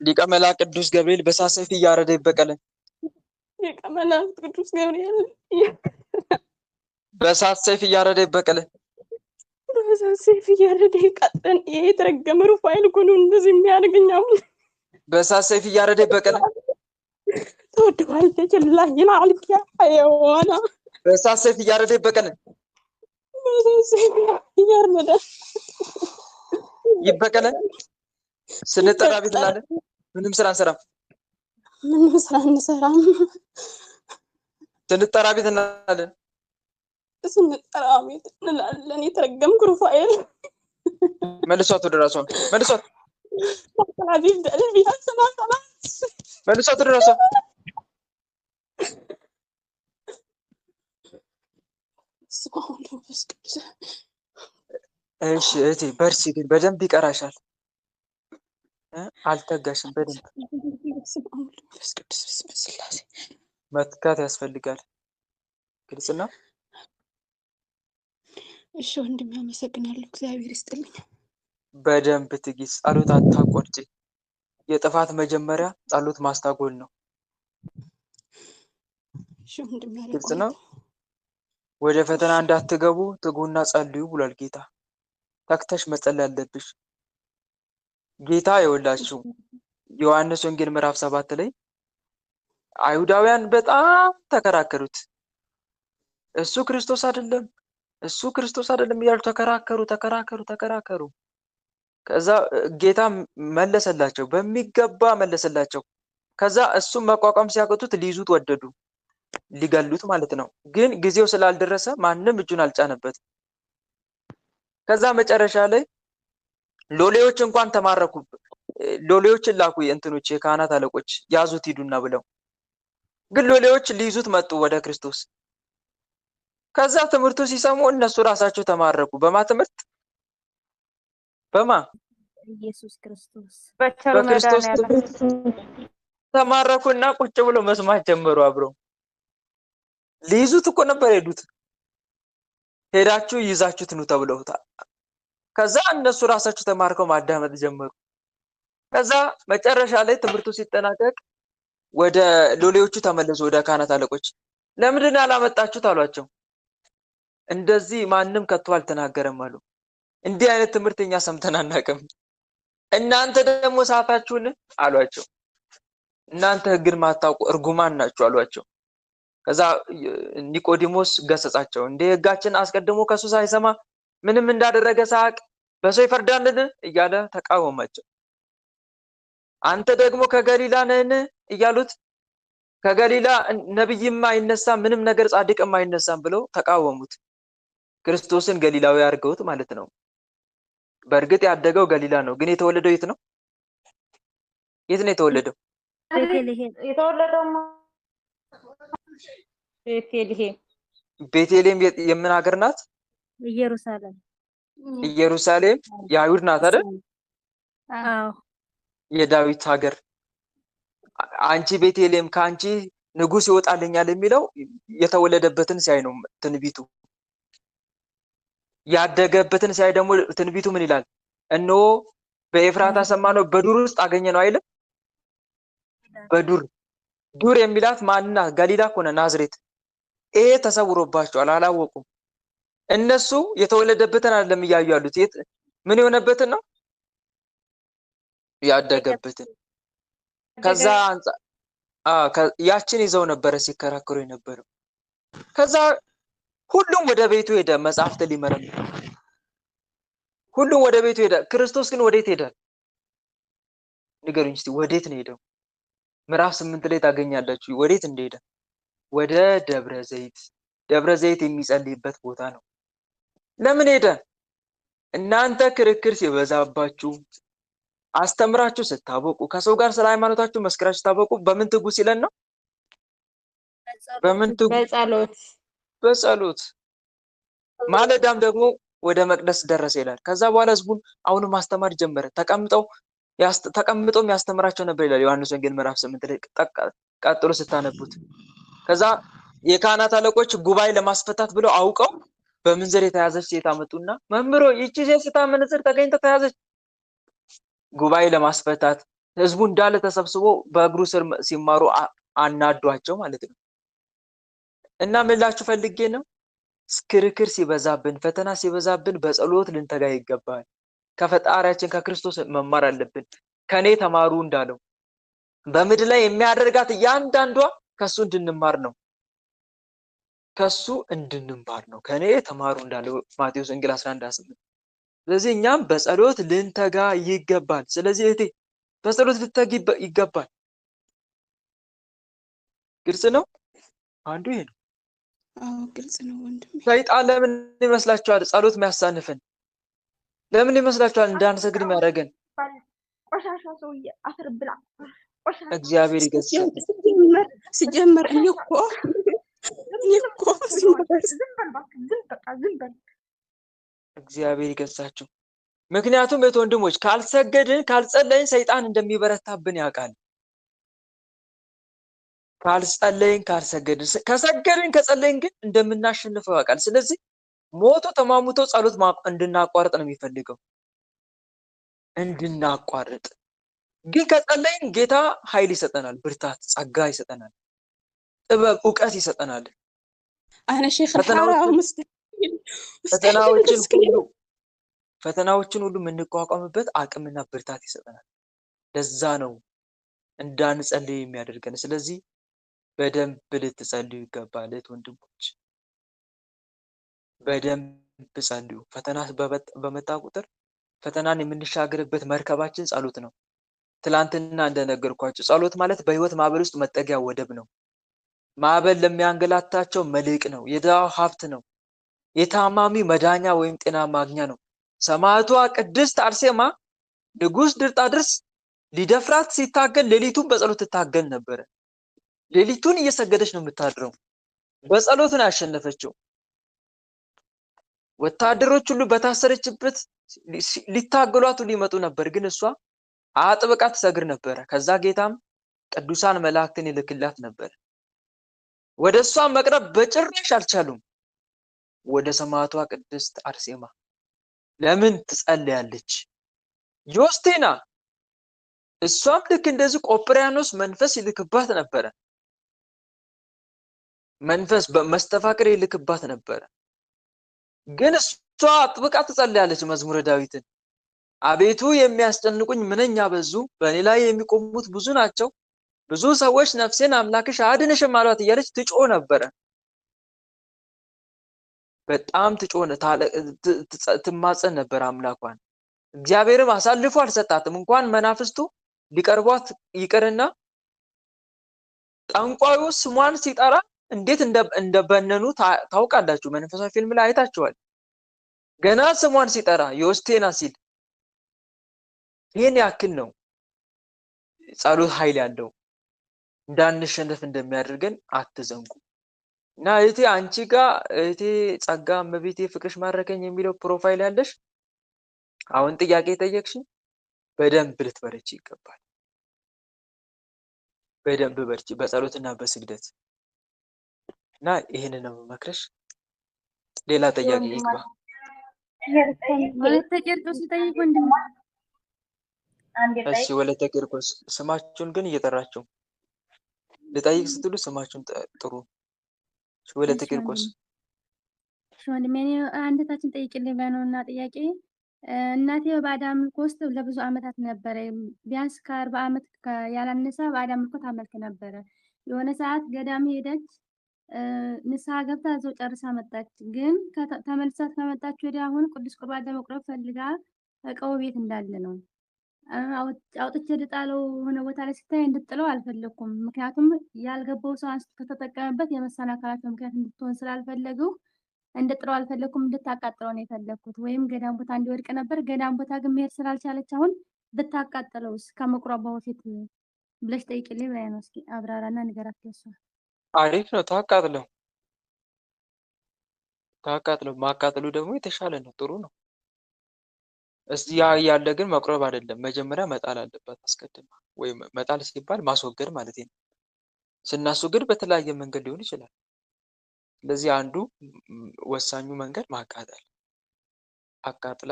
ሊቀ መላእክት ቅዱስ ገብርኤል በእሳት ሰይፍ እያረደ ይበቀለን። ሊቀ መላእክት ቅዱስ ገብርኤል በእሳት ሰይፍ እያረደ ይበቀለን። በእሳት ሰይፍ እያረደ ይቀጠን። ይሄ የተረገመ ሩፋኤል እኮ ነው እንደዚህ የሚያደርገኝ። አሁን በእሳት ሰይፍ እያረደ ይበቀለን። ትወደዋለች ላ ይላልክ ያየዋና በእሳት ሰይፍ እያረደ ይበቀለን። በእሳት ሰይፍ እያረደ ይበቀለን። ስንጠራ ቤት እንላለን። ምንም ስራ አንሰራም። ምንም ስራ አንሰራም። ስንጠራ ቤት እንላለን። ስንጠራ ቤት እንላለን። የተረገምክ ሩፋኤል መልሷት ወደ ራሷ መልሷት። ሀቢብ ደልቢ ያሰማሰማ መልሷት ወደ ራሷ። እሺ እህቴ በርቺ፣ ግን በደንብ ይቀራሻል። አልተጋሽም። በደንብ መትጋት ያስፈልጋል። ግልጽ ነው። እሺ ወንድሜ አመሰግናለሁ። እግዚአብሔር ይስጥልኝ። በደንብ ትጊ። ጸሎት አታቋርጪ። የጥፋት መጀመሪያ ጸሎት ማስታጎል ነው። እሺ ወንድሜ ግልጽ ነው። ወደ ፈተና እንዳትገቡ ትጉና ጸልዩ ብሏል ጌታ። ተክተሽ መጸለይ አለብሽ። ጌታ ይወላችሁ ዮሐንስ ወንጌል ምዕራፍ 7 ላይ አይሁዳውያን በጣም ተከራከሩት። እሱ ክርስቶስ አይደለም፣ እሱ ክርስቶስ አይደለም እያሉ ተከራከሩ። ከዛ ጌታ መለሰላቸው፣ በሚገባ መለሰላቸው። ከዛ እሱም መቋቋም ሲያቅቱት ሊይዙት ወደዱ፣ ሊገሉት ማለት ነው። ግን ጊዜው ስላልደረሰ ማንም እጁን አልጫነበትም። ከዛ መጨረሻ ላይ ሎሌዎች እንኳን ተማረኩ። ሎሌዎችን ላኩ፣ የእንትኖች የካህናት አለቆች ያዙት ሂዱና ብለው። ግን ሎሌዎች ሊይዙት መጡ ወደ ክርስቶስ። ከዛ ትምህርቱ ሲሰሙ እነሱ ራሳቸው ተማረኩ። በማ ትምህርት? በማ ኢየሱስ ክርስቶስ በክርስቶስ ትምህርት ተማረኩና ቁጭ ብሎ መስማት ጀመሩ አብረው። ሊይዙት እኮ ነበር ሄዱት። ሄዳችሁ ይዛችሁት ነው ተብለውታል። ከዛ እነሱ ራሳቸው ተማርከው ማዳመጥ ጀመሩ። ከዛ መጨረሻ ላይ ትምህርቱ ሲጠናቀቅ ወደ ሎሌዎቹ ተመለሱ፣ ወደ ካህናት አለቆች። ለምንድን ነው ያላመጣችሁት አሏቸው። እንደዚህ ማንም ከቶ አልተናገረም አሉ። እንዲህ አይነት ትምህርት እኛ ሰምተን አናውቅም። እናንተ ደግሞ ሰዓታችሁን አሏቸው። እናንተ ሕግን ማታውቁ እርጉማን ናችሁ አሏቸው። ከዛ ኒቆዲሞስ ገሰጻቸው። እንደ ሕጋችን አስቀድሞ ከሱ ሳይሰማ ምንም እንዳደረገ ሳያውቅ በሰው ይፈርዳልን እያለ ተቃወማቸው። አንተ ደግሞ ከገሊላ ነህን እያሉት ከገሊላ ነብይም አይነሳም ምንም ነገር ጻድቅም አይነሳም ብለው ተቃወሙት። ክርስቶስን ገሊላዊ አድርገውት ማለት ነው። በእርግጥ ያደገው ገሊላ ነው፣ ግን የተወለደው የት ነው? የት ነው የተወለደው? ቤተልሔም የምን ሀገር ናት? ኢየሩሳሌም። ኢየሩሳሌም የአይሁድ ናት አይደል? አዎ። የዳዊት ሀገር። አንቺ ቤተልሔም ከአንቺ ንጉስ ይወጣልኛል የሚለው የተወለደበትን ሲያይ ነው ትንቢቱ። ያደገበትን ሲያይ ደግሞ ትንቢቱ ምን ይላል? እነሆ በኤፍራታ ሰማነው፣ በዱር ውስጥ አገኘ ነው አይልም? በዱር ዱር የሚላት ማንና? ገሊላ እኮ ነው፣ ናዝሬት። ይሄ ተሰውሮባቸዋል፣ አላወቁም። እነሱ የተወለደበትን አይደለም እያዩ ያሉት። ምን የሆነበትን ነው? ያደገበትን። ከዛ ያችን ይዘው ነበረ ሲከራከሩ የነበረው። ከዛ ሁሉም ወደ ቤቱ ሄደ፣ መጽሐፍት ሊመረምር ሁሉም ወደ ቤቱ ሄደ። ክርስቶስ ግን ወዴት ሄደ? ንገሩኝ እስቲ፣ ወዴት ነው ሄደው? ምዕራፍ 8 ላይ ታገኛላችሁ ወዴት እንደሄደ። ወደ ደብረ ዘይት። ደብረ ዘይት የሚጸልይበት ቦታ ነው። ለምን ሄደ? እናንተ ክርክር ሲበዛባችሁ፣ አስተምራችሁ ስታበቁ፣ ከሰው ጋር ስለ ሃይማኖታችሁ መስክራችሁ ስታበቁ በምን ትጉ ሲለን ነው? በምን ትጉ? በጸሎት። ማለዳም ደግሞ ወደ መቅደስ ደረሰ ይላል። ከዛ በኋላ ህዝቡን አሁንም ማስተማር ጀመረ። ተቀምጠው የሚያስተምራቸው ነበር ይላል ዮሐንስ ወንጌል ምዕራፍ 8 ላይ ቀጥሎ ስታነቡት። ከዛ የካህናት አለቆች ጉባኤ ለማስፈታት ብለው አውቀው በምንዝር የተያዘች ሴት አመጡና መምህሮ ይቺ ሴት ስታመነዝር ተገኝታ ተያዘች። ጉባኤ ለማስፈታት ህዝቡ እንዳለ ተሰብስቦ በእግሩ ስር ሲማሩ አናዷቸው ማለት ነው። እና ምን ላችሁ ፈልጌ ነው፣ ክርክር ሲበዛብን፣ ፈተና ሲበዛብን በጸሎት ልንተጋ ይገባል። ከፈጣሪያችን ከክርስቶስ መማር አለብን። ከኔ ተማሩ እንዳለው በምድር ላይ የሚያደርጋት እያንዳንዷ ከሱ እንድንማር ነው። ከሱ እንድንማር ነው። ከኔ ተማሩ እንዳለው ማቴዎስ ወንጌል 11:8። ስለዚህ እኛም በጸሎት ልንተጋ ይገባል። ስለዚህ እህቴ በጸሎት ልትተጊ ይገባል። ግልጽ ነው። አንዱ ይሄ ነው። አዎ ግልጽ ነው ወንድሜ። ሰይጣን ለምን ይመስላችኋል ጸሎት የሚያሳንፈን? ለምን ይመስላችኋል እንዳንሰግድ የሚያደርገን? ቆሻሻ ሰውዬ አፈር ብላ። እግዚአብሔር ይገስጽ። ሲጀመር እኔ እኮ እግዚአብሔር ይገስጻችሁ። ምክንያቱም እህት ወንድሞች ካልሰገድን ካልጸለይን ሰይጣን እንደሚበረታብን ያውቃል። ካልጸለይን ካልሰገድን፣ ከሰገድን ከጸለይን ግን እንደምናሸንፈው ያውቃል። ስለዚህ ሞቶ ተማሙቶ ጸሎት እንድናቋርጥ ነው የሚፈልገው፣ እንድናቋርጥ። ግን ከጸለይን ጌታ ኃይል ይሰጠናል፣ ብርታት፣ ጸጋ ይሰጠናል፣ ጥበብ፣ እውቀት ይሰጠናል። አነ ሼክ الحاره ፈተናዎችን ሁሉ የምንቋቋምበት አቅምና ብርታት ይሰጠናል። ለዛ ነው እንዳንጸልይ የሚያደርገን። ስለዚህ በደንብ ልትጸልዩ ይገባል እህት ወንድሞች፣ በደንብ ጸልዩ። ፈተና በመጣ ቁጥር ፈተናን የምንሻገርበት መርከባችን ጸሎት ነው። ትላንትና እንደነገርኳችሁ ጸሎት ማለት በህይወት ማዕበል ውስጥ መጠጊያ ወደብ ነው። ማዕበል ለሚያንገላታቸው መልሕቅ ነው። የድሃው ሀብት ነው። የታማሚ መዳኛ ወይም ጤና ማግኛ ነው። ሰማዕቷ ቅድስት አርሴማ ንጉሥ ድርጣድርስ ሊደፍራት ሲታገል ሌሊቱን በጸሎት ትታገል ነበረ። ሌሊቱን እየሰገደች ነው የምታድረው። በጸሎት ነው ያሸነፈችው። ወታደሮች ሁሉ በታሰረችበት ሊታገሏት ሊመጡ ነበር፣ ግን እሷ አጥብቃ ትሰግድ ነበረ። ከዛ ጌታም ቅዱሳን መላእክትን ይልክላት ነበር። ወደ እሷ መቅረብ በጭራሽ አልቻሉም። ወደ ሰማዕቷ ቅድስት አርሴማ ለምን ትጸልያለች? ዮስቴና እሷም ልክ እንደዚህ ቆጵርያኖስ መንፈስ ይልክባት ነበረ። መንፈስ በመስተፋቅር ይልክባት ነበረ። ግን እሷ አጥብቃ ትጸልያለች መዝሙረ ዳዊትን። አቤቱ የሚያስጨንቁኝ ምንኛ በዙ፣ በእኔ ላይ የሚቆሙት ብዙ ናቸው። ብዙ ሰዎች ነፍሴን አምላክሽ አድንሽም አሏት እያለች ትጮህ ነበረ። በጣም ትማጸን ነበር አምላኳን። እግዚአብሔርም አሳልፎ አልሰጣትም። እንኳን መናፍስቱ ሊቀርቧት ይቅርና ጠንቋዩ ስሟን ሲጠራ እንዴት እንደበነኑ ታውቃላችሁ። መንፈሳዊ ፊልም ላይ አይታችኋል። ገና ስሟን ሲጠራ ዮስቴና ሲል ይህን ያክል ነው ጸሎት ኃይል ያለው። እንዳንሸነፍ እንደሚያደርገን አትዘንጉ። እና እህቴ አንቺ ጋር እህቴ ጸጋ እመቤቴ ፍቅርሽ ማረከኝ የሚለው ፕሮፋይል ያለሽ አሁን ጥያቄ ጠየቅሽኝ፣ በደንብ ልትበረቺ ይገባል። በደንብ በርቺ በጸሎትና በስግደት እና ይሄንን ነው መክረሽ። ሌላ ጥያቄ ይግባ። ወለተ ቂርቆስ ልጠይቅ ወንድም። እሺ ወለተ ቂርቆስ ስማችሁን ግን እየጠራችሁ ልጠይቅ ስትሉ ስማችሁን ጥሩ። ወለተ ቂርቆስ ወንድሜ አንድታችን ጠይቅልኝ ባይነውና ጥያቄ እናቴ በባዕድ አምልኮ ውስጥ ለብዙ ዓመታት ነበረ። ቢያንስ ከ40 ዓመት ያላነሰ ባዕድ አምልኮ ታመልክ ነበረ። የሆነ ሰዓት ገዳም ሄደች፣ ንስሐ ገብታ እዛው ጨርሳ መጣች። ግን ተመልሳት ከመጣች ወዲያ አሁን ቅዱስ ቁርባን ለመቁረብ ፈልጋ እቃው ቤት እንዳለ ነው። አውጥቼ ልጣለው ሆነ ቦታ ላይ ሲታይ እንድጥለው አልፈለኩም። ምክንያቱም ያልገባው ሰው አንስቶ ከተጠቀመበት የመሰናከላቸው ምክንያት እንድትሆን ስላልፈለጉ እንድጥለው አልፈለኩም። እንድታቃጥለው ነው የፈለኩት። ወይም ገዳም ቦታ እንዲወድቅ ነበር። ገዳም ቦታ ግን መሄድ ስላልቻለች አሁን ብታቃጥለውስ ከመቁረቧ በፊት ብለሽ ጠይቂልኝ ብላኝ ነው። እስኪ አብራራና ንገራት። ያሷ አሪፍ ነው። ታቃጥለው። ማቃጠሉ ደግሞ የተሻለ ነው፣ ጥሩ ነው። ያ ያለ ግን መቁረብ አይደለም። መጀመሪያ መጣል አለባት አስቀድማ። ወይም መጣል ሲባል ማስወገድ ማለት ነው። ስናስወግድ በተለያየ መንገድ ሊሆን ይችላል። ስለዚህ አንዱ ወሳኙ መንገድ ማቃጠል፣ አቃጥላ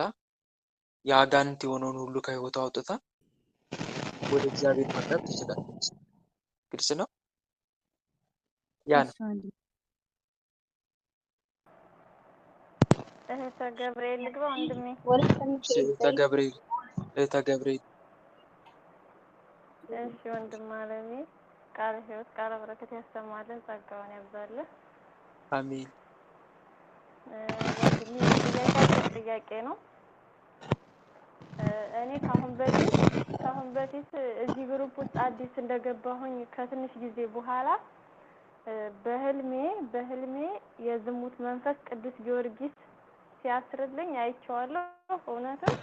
የአጋንንት የሆነውን ሁሉ ከህይወቷ አውጥታ ወደ እግዚአብሔር መቅረብ ትችላለች። ግልጽ ነው። ያ ነው። እሺ ወንድሜ። እህተ ገብርኤል ልግባ ወንድሜ። እህተ ገብርኤል እሺ ወንድም አለሜ ቃለ ሕይወት ቃለ በረከት ያሰማልን፣ ጸጋውን ያብዛልን። አሜን። ወንድሜ ጥያቄ ነው። እኔ ካሁን በፊት እዚህ ግሩፕ ውስጥ አዲስ እንደገባሁኝ ከትንሽ ጊዜ በኋላ በህልሜ የዝሙት መንፈስ ቅዱስ ጊዮርጊስ ሲያስርልኝ አይቼዋለሁ። እውነትም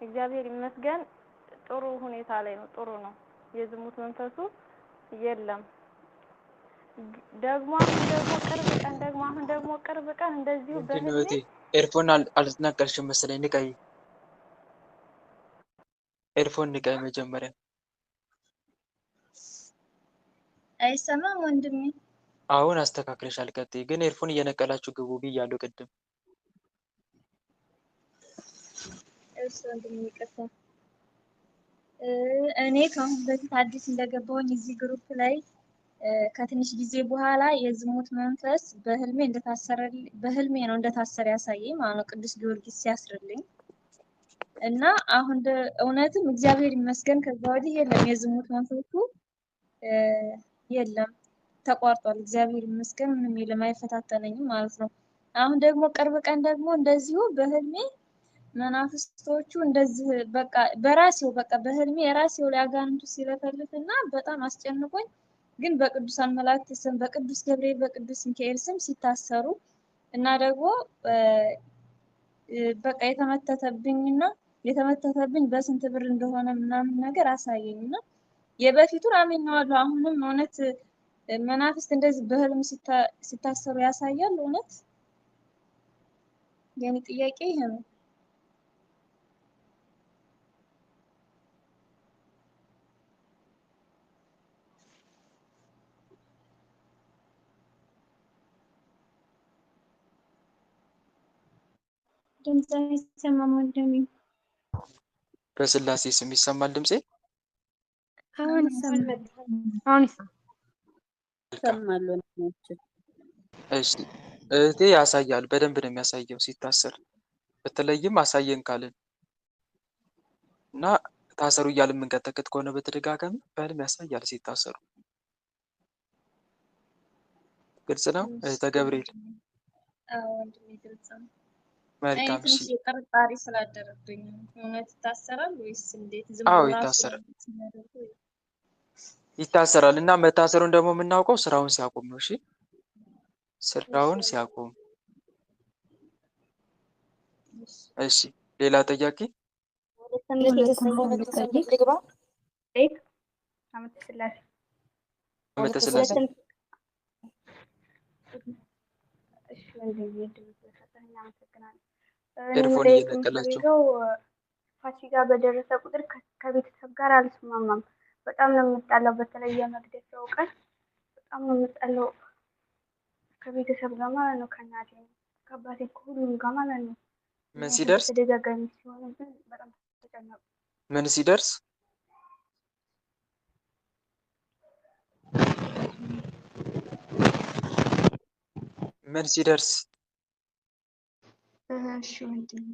እግዚአብሔር ይመስገን ጥሩ ሁኔታ ላይ ነው። ጥሩ ነው። የዝሙት መንፈሱ የለም። ደግሞ ቅርብ ቀን እንደዚሁ በህልሜ ኤርፎን አልተናገርሽም መሰለኝ። ንቀይ፣ ኤርፎን ንቀይ መጀመሪያ። አይሰማም ወንድሜ? አሁን አስተካክለሻል። ቀጥይ። ግን ኤርፎን እየነቀላችሁ ግቡ ብያለሁ ቅድም። እሺ ወንድሜ ይቅርታ። እኔ ከአሁን በፊት አዲስ እንደገባሁኝ እዚህ ግሩፕ ላይ ከትንሽ ጊዜ በኋላ የዝሙት መንፈስ በህልሜ ነው እንደታሰረ ያሳየኝ ማለት ነው፣ ቅዱስ ጊዮርጊስ ሲያስርልኝ እና አሁን እውነትም እግዚአብሔር ይመስገን ከዛ ወዲህ የለም፣ የዝሙት መንፈሱ የለም፣ ተቋርጧል። እግዚአብሔር ይመስገን ምንም የለም፣ አይፈታተነኝም ማለት ነው። አሁን ደግሞ ቅርብ ቀን ደግሞ እንደዚሁ በህልሜ መናፍስቶቹ እንደዚህ በቃ በህልሜ የራሴው ላይ አጋንንቱ ሲለፈልፍና በጣም አስጨንቆኝ፣ ግን በቅዱሳን መላእክት ስም በቅዱስ ገብርኤል በቅዱስ ሚካኤል ስም ሲታሰሩ እና ደግሞ በቃ የተመተተብኝ በስንት ብር እንደሆነ ምናምን ነገር አሳየኝና የበፊቱን አምኜዋለሁ። አሁንም እውነት መናፍስት እንደዚህ በህልም ሲታሰሩ ያሳያል? እውነት የኔ ጥያቄ ይሄ ነው። ድምጽ አይሰማም ወንድሜ? በስላሴ ስም ይሰማል ድምጼ? አሁን ይሰማል። እሺ እህቴ ያሳያል። በደንብ ነው የሚያሳየው ሲታሰር። በተለይም አሳየን ካልን እና ታሰሩ እያልን የምንቀጠቅጥ ከሆነ በተደጋጋሚ በህልም ያሳያል ሲታሰሩ። ግልጽ ነው እህተ ገብርኤል? አዎ ወንድሜ ግልጽ ነው። መልካም። እሺ ትንሽ ጥርጣሬ ስላደረብኝ እውነት ይታሰራል ወይስ እንዴት? ዝም አዎ ብሎ ራሱ ይታሰራል፣ ይታሰራል። እና መታሰሩን ደግሞ የምናውቀው ስራውን ሲያቆም ነው። እሺ ስራውን ሲያቆም። እሺ ሌላ ጥያቄ? ኤርፎን እየነቀላችሁ ፋሲካ በደረሰ ቁጥር ከቤተሰብ ጋር አልስማማም። በጣም ነው የምጣላው። በተለይ የመግደፊያው ቀን በጣም ነው የምጣላው ከቤተሰብ ጋር ማለት ነው። ከእናቴ ከአባቴ ከሁሉም ጋር ማለት ነው። ምን ሲደርስ ተደጋጋሚ ሲሆን ግን በጣም ተጨነቁ። ምን ሲደርስ ምን ሲደርስ እሺ ወንድም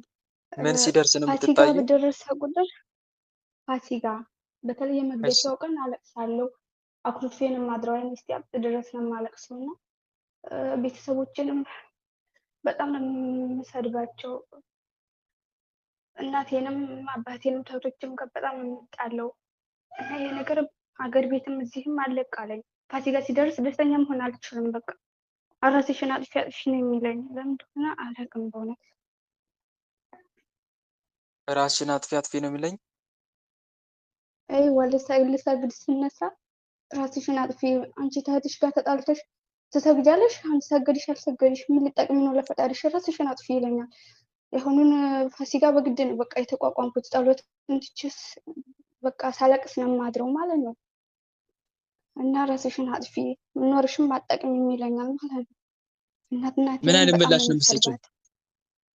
ምን ሲደርስ ነው ፋሲካ የምትጣየው? በደረሰ ቁጥር ፋሲካ በተለይ የመግደፊያው ቀን አለቅሳለሁ። አኩርፌንም አድረዋይ እስቲ አብጥ ድረስ ነው የማለቅሰው እና ቤተሰቦችንም በጣም ነው የምሰድባቸው። እናቴንም አባቴንም ተውቶችም በጣም ነው የምጣለው እና ይሄ ነገር ሀገር ቤትም እዚህም አለቃለኝ። ፋሲካ ሲደርስ ደስተኛ መሆን አልችልም። በቃ ራስሽን አጥፊ አጥፊ ነው የሚለኝ። ለምን እንደሆነ አላውቅም በእውነት። ራስሽን አጥፊ አጥፊ ነው የሚለኝ። አይ ልሰግድ ስነሳ ራስሽን አጥፊ፣ አንቺ እህትሽ ጋር ተጣልተሽ ትሰግጃለሽ፣ አንቺ ሰገድሽ አልሰገድሽ ምን ልጠቅሚ ነው ለፈጣሪሽ? ራስሽን አጥፊ ይለኛል። የሆኑን ፋሲካ በግድ ነው በቃ የተቋቋምኩት። ጸሎት እንትችስ በቃ ሳለቅስ ነው የማድረው ማለት ነው። እና ራስሽን አጥፊ ምኖርሽም አጠቅም ይለኛል ማለት ነው። እናቴ ምን አይነት በጣም ምላሽ ነው ነው የምትሰጪው? የምትሰድባት።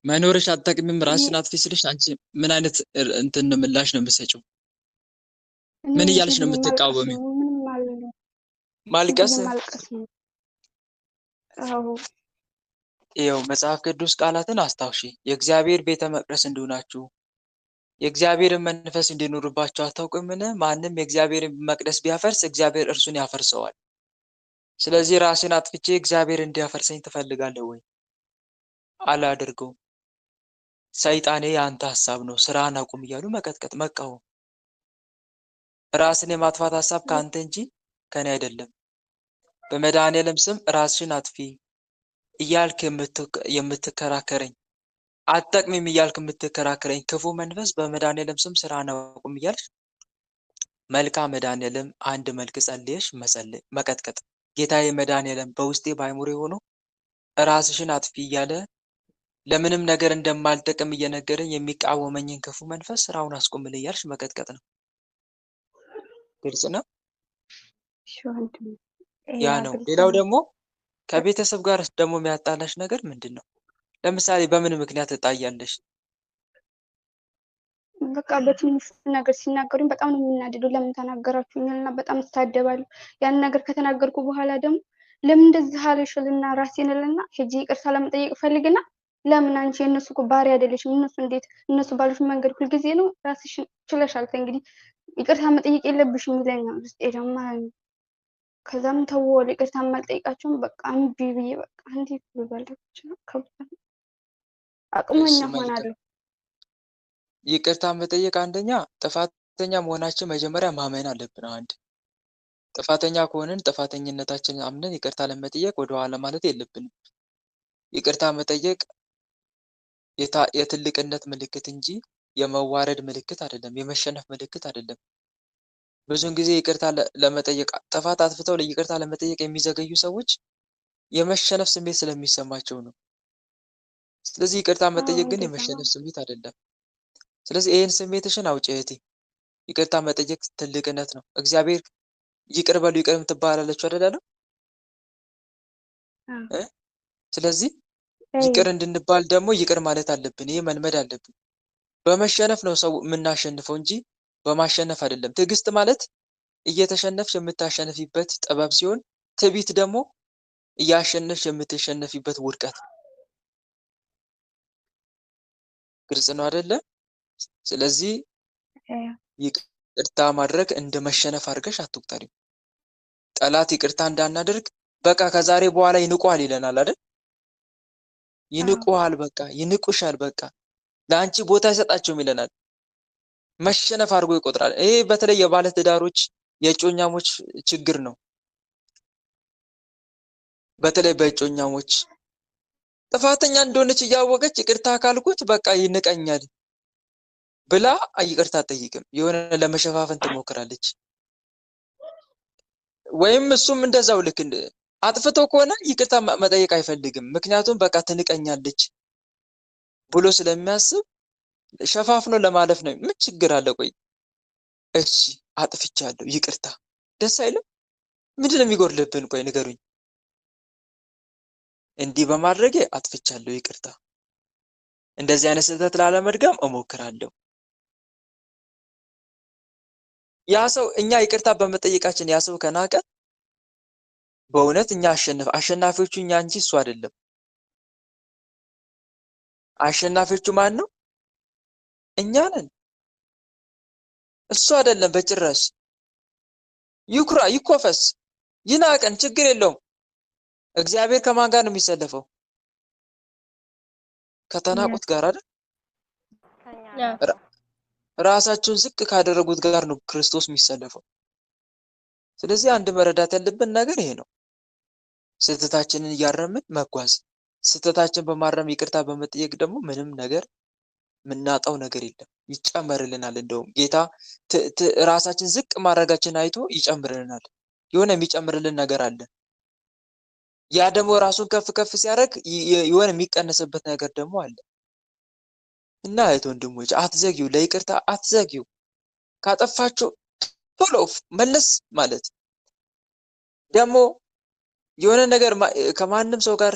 መኖርሽ አትጠቅሚም እኔ ራስሽን አጥፊ ስልሽ አንቺ ምን አይነት እንትን ምላሽ ነው የምትሰጪው? እኔ ምን ዝም እያልሽ ነው ብዬ ማልቀስ የምትቃወሚው? ነው፣ ምንም አልልም። ዝም ማልቀስ? ብዬ ማልቀስ ነው። አዎ ይኸው መጽሐፍ ቅዱስ ቃላትን አስታውሺ። የእግዚአብሔር ቤተ መቅደስ እንደሆናችሁ የእግዚአብሔርን መንፈስ እንዲኖርባችሁ አታውቁምን? ማንም የእግዚአብሔርን መቅደስ ቢያፈርስ እግዚአብሔር እርሱን ያፈርሰዋል። ስለዚህ ራሴን አጥፍቼ እግዚአብሔር እንዲያፈርሰኝ ትፈልጋለህ ወይ? አላደርገውም። ሰይጣኔ የአንተ ሀሳብ ነው፣ ስራህን አቁም እያሉ መቀጥቀጥ፣ መቃወም። ራስን የማጥፋት ሀሳብ ከአንተ እንጂ ከኔ አይደለም። በመድኃኔዓለም ስም ራስሽን አጥፊ እያልክ የምትከራከረኝ፣ አትጠቅሚም እያልክ የምትከራከረኝ ክፉ መንፈስ በመድኃኔዓለም ስም ስራህን አቁም እያልሽ መልክአ መድኃኔዓለም አንድ መልክ ጸልየሽ መቀጥቀጥ። ጌታዬ መድኃኔዓለም በውስጤ በአእምሮዬ ሆኖ ራስሽን አጥፊ እያለ ለምንም ነገር እንደማልጠቅም እየነገረኝ የሚቃወመኝን ክፉ መንፈስ ስራውን አስቁምልኝ እያልሽ መቀጥቀጥ ነው። ግልጽ ነው? እሺ ወንድሜ፣ ያ ያ ነው። ግልጽ ሌላው ነው። ደግሞ ከቤተሰብ ጋር ደግሞ የሚያጣላሽ ነገር ምንድን ነው? ለምሳሌ በምን ምክንያት ትጣያለሽ? በቃ በትንሹ ነገር ሲናገሩኝ በጣም ነው የሚናደደው። ለምን ተናገራችሁ ይልና በጣም እሳደባለሁ። ያን ነገር ከተናገርኩ በኋላ ደግሞ ለምን እንደዚህ አለሽ እልና ራሴን እልና ሄጄ ይቅርታ ለመጠየቅ ፈልግና ለምን አንቺ የእነሱ እኮ ባሪያ አይደለሽም፣ እነሱ ባሉሽ መንገድ ሁልጊዜ ነው ራስሽን ችለሻል፣ እንግዲህ ይቅርታ መጠየቅ የለብሽም ይለኛል ውስጤ ደግሞ ማለት ነው። ከዛም ተወው ይቅርታ የማልጠይቃቸውም በቃ እምቢ ብዬ በቃ እንዴት ልበላችሁ ነው፣ ከባድ ነው። አቅመኛ እሺ መልካም። ሆናለሁ። ይቅርታ መጠየቅ አንደኛ ጥፋተኛ መሆናችን መጀመሪያ ማመን አለብን። አንድ ጥፋተኛ ከሆንን ጥፋተኝነታችንን አምነን ይቅርታ ለመጠየቅ ወደኋላ ማለት የለብንም። ይቅርታ መጠየቅ የትልቅነት ምልክት እንጂ የመዋረድ ምልክት አይደለም፣ የመሸነፍ ምልክት አይደለም። ብዙውን ጊዜ ይቅርታ ለመጠየቅ ጥፋት አጥፍተው ይቅርታ ለመጠየቅ የሚዘገዩ ሰዎች የመሸነፍ ስሜት ስለሚሰማቸው ነው። ስለዚህ ይቅርታ መጠየቅ ግን እንደዛ ነው። የመሸነፍ ስሜት አይደለም። ስለዚህ ይህን ስሜትሽን አውጪ እህቴ። ይቅርታ መጠየቅ ትልቅነት ነው። እግዚአብሔር ይቅር በሉ ይቅር የምትባላለች አይደለም? ስለዚህ ይቅር እንድንባል ደግሞ ይቅር ማለት አለብን። ይህ መልመድ አለብን። በመሸነፍ ነው ሰው የምናሸንፈው እንጂ በማሸነፍ አይደለም። ትዕግስት ማለት እየተሸነፍሽ የምታሸንፊበት ጥበብ ሲሆን፣ ትዕቢት ደግሞ እያሸነፍሽ የምትሸነፊበት ውድቀት። ግልጽ ነው አይደለ? ስለዚህ ይቅርታ ማድረግ እንደ መሸነፍ አድርገሽ አትቁጠሪው። ጠላት ይቅርታ እንዳናደርግ በቃ ከዛሬ በኋላ ይንቁሃል ይለናል አይደል? ይንቁሃል፣ በቃ ይንቁሻል፣ በቃ ለአንቺ ቦታ አይሰጣቸውም ይለናል። መሸነፍ አድርጎ ይቆጥራል። ይሄ በተለይ የባለ ትዳሮች የእጮኛሞች ችግር ነው። በተለይ በእጮኛሞች ጥፋተኛ እንደሆነች እያወቀች ይቅርታ ካልኩት በቃ ይንቀኛል ብላ ይቅርታ አትጠይቅም። የሆነ ለመሸፋፈን ትሞክራለች። ወይም እሱም እንደዛው ልክ አጥፍቶ ከሆነ ይቅርታ መጠየቅ አይፈልግም። ምክንያቱም በቃ ትንቀኛለች ብሎ ስለሚያስብ ሸፋፍኖ ለማለፍ ነው። ምን ችግር አለ? ቆይ እሺ አጥፍቻለሁ ይቅርታ፣ ደስ አይልም? ምንድን ነው የሚጎድልብን? ቆይ ንገሩኝ። እንዲህ በማድረጌ አጥፍቻለሁ ይቅርታ፣ እንደዚህ አይነት ስህተት ላለመድገም እሞክራለሁ። ያ ሰው እኛ ይቅርታ በመጠየቃችን ያ ሰው ከናቀ በእውነት እኛ አሸናፊዎቹ እኛ እንጂ እሱ አይደለም። አሸናፊዎቹ ማን ነው? እኛ ነን፣ እሱ አይደለም በጭራሽ። ይኩራ፣ ይኮፈስ፣ ይናቀን፣ ችግር የለውም። እግዚአብሔር ከማን ጋር ነው የሚሰለፈው? ከተናቁት ጋር አይደል? ራሳቸውን ዝቅ ካደረጉት ጋር ነው ክርስቶስ የሚሰለፈው። ስለዚህ አንድ መረዳት ያለብን ነገር ይሄ ነው። ስህተታችንን እያረምን መጓዝ፣ ስህተታችን በማረም ይቅርታ በመጠየቅ ደግሞ ምንም ነገር የምናጣው ነገር የለም፣ ይጨመርልናል። እንደውም ጌታ ራሳችን ዝቅ ማድረጋችን አይቶ ይጨምርልናል። የሆነ የሚጨምርልን ነገር አለ። ያ ደግሞ ራሱን ከፍ ከፍ ሲያደርግ የሆነ የሚቀነስበት ነገር ደግሞ አለ። እና እህት ወንድሞች አትዘጊው፣ ለይቅርታ አትዘጊው። ካጠፋችሁ ቶሎ መለስ ማለት ደግሞ የሆነ ነገር ከማንም ሰው ጋር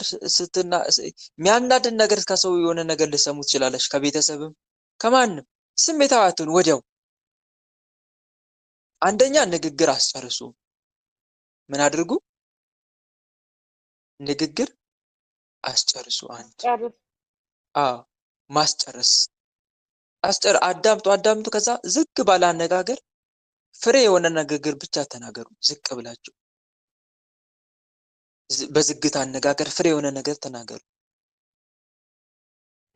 የሚያናድድ ነገር ከሰው የሆነ ነገር ልሰሙ ትችላለች፣ ከቤተሰብም ከማንም ስሜታዊ አትሁኑ። ወዲያው አንደኛ ንግግር አስጨርሱ። ምን አድርጉ? ንግግር አስጨርሱ። አንድ ማስጨረስ አዳምጡ። ከዛ ዝግ ባለ አነጋገር ፍሬ የሆነ ንግግር ብቻ ተናገሩ። ዝቅ ብላችሁ በዝግታ አነጋገር ፍሬ የሆነ ነገር ተናገሩ።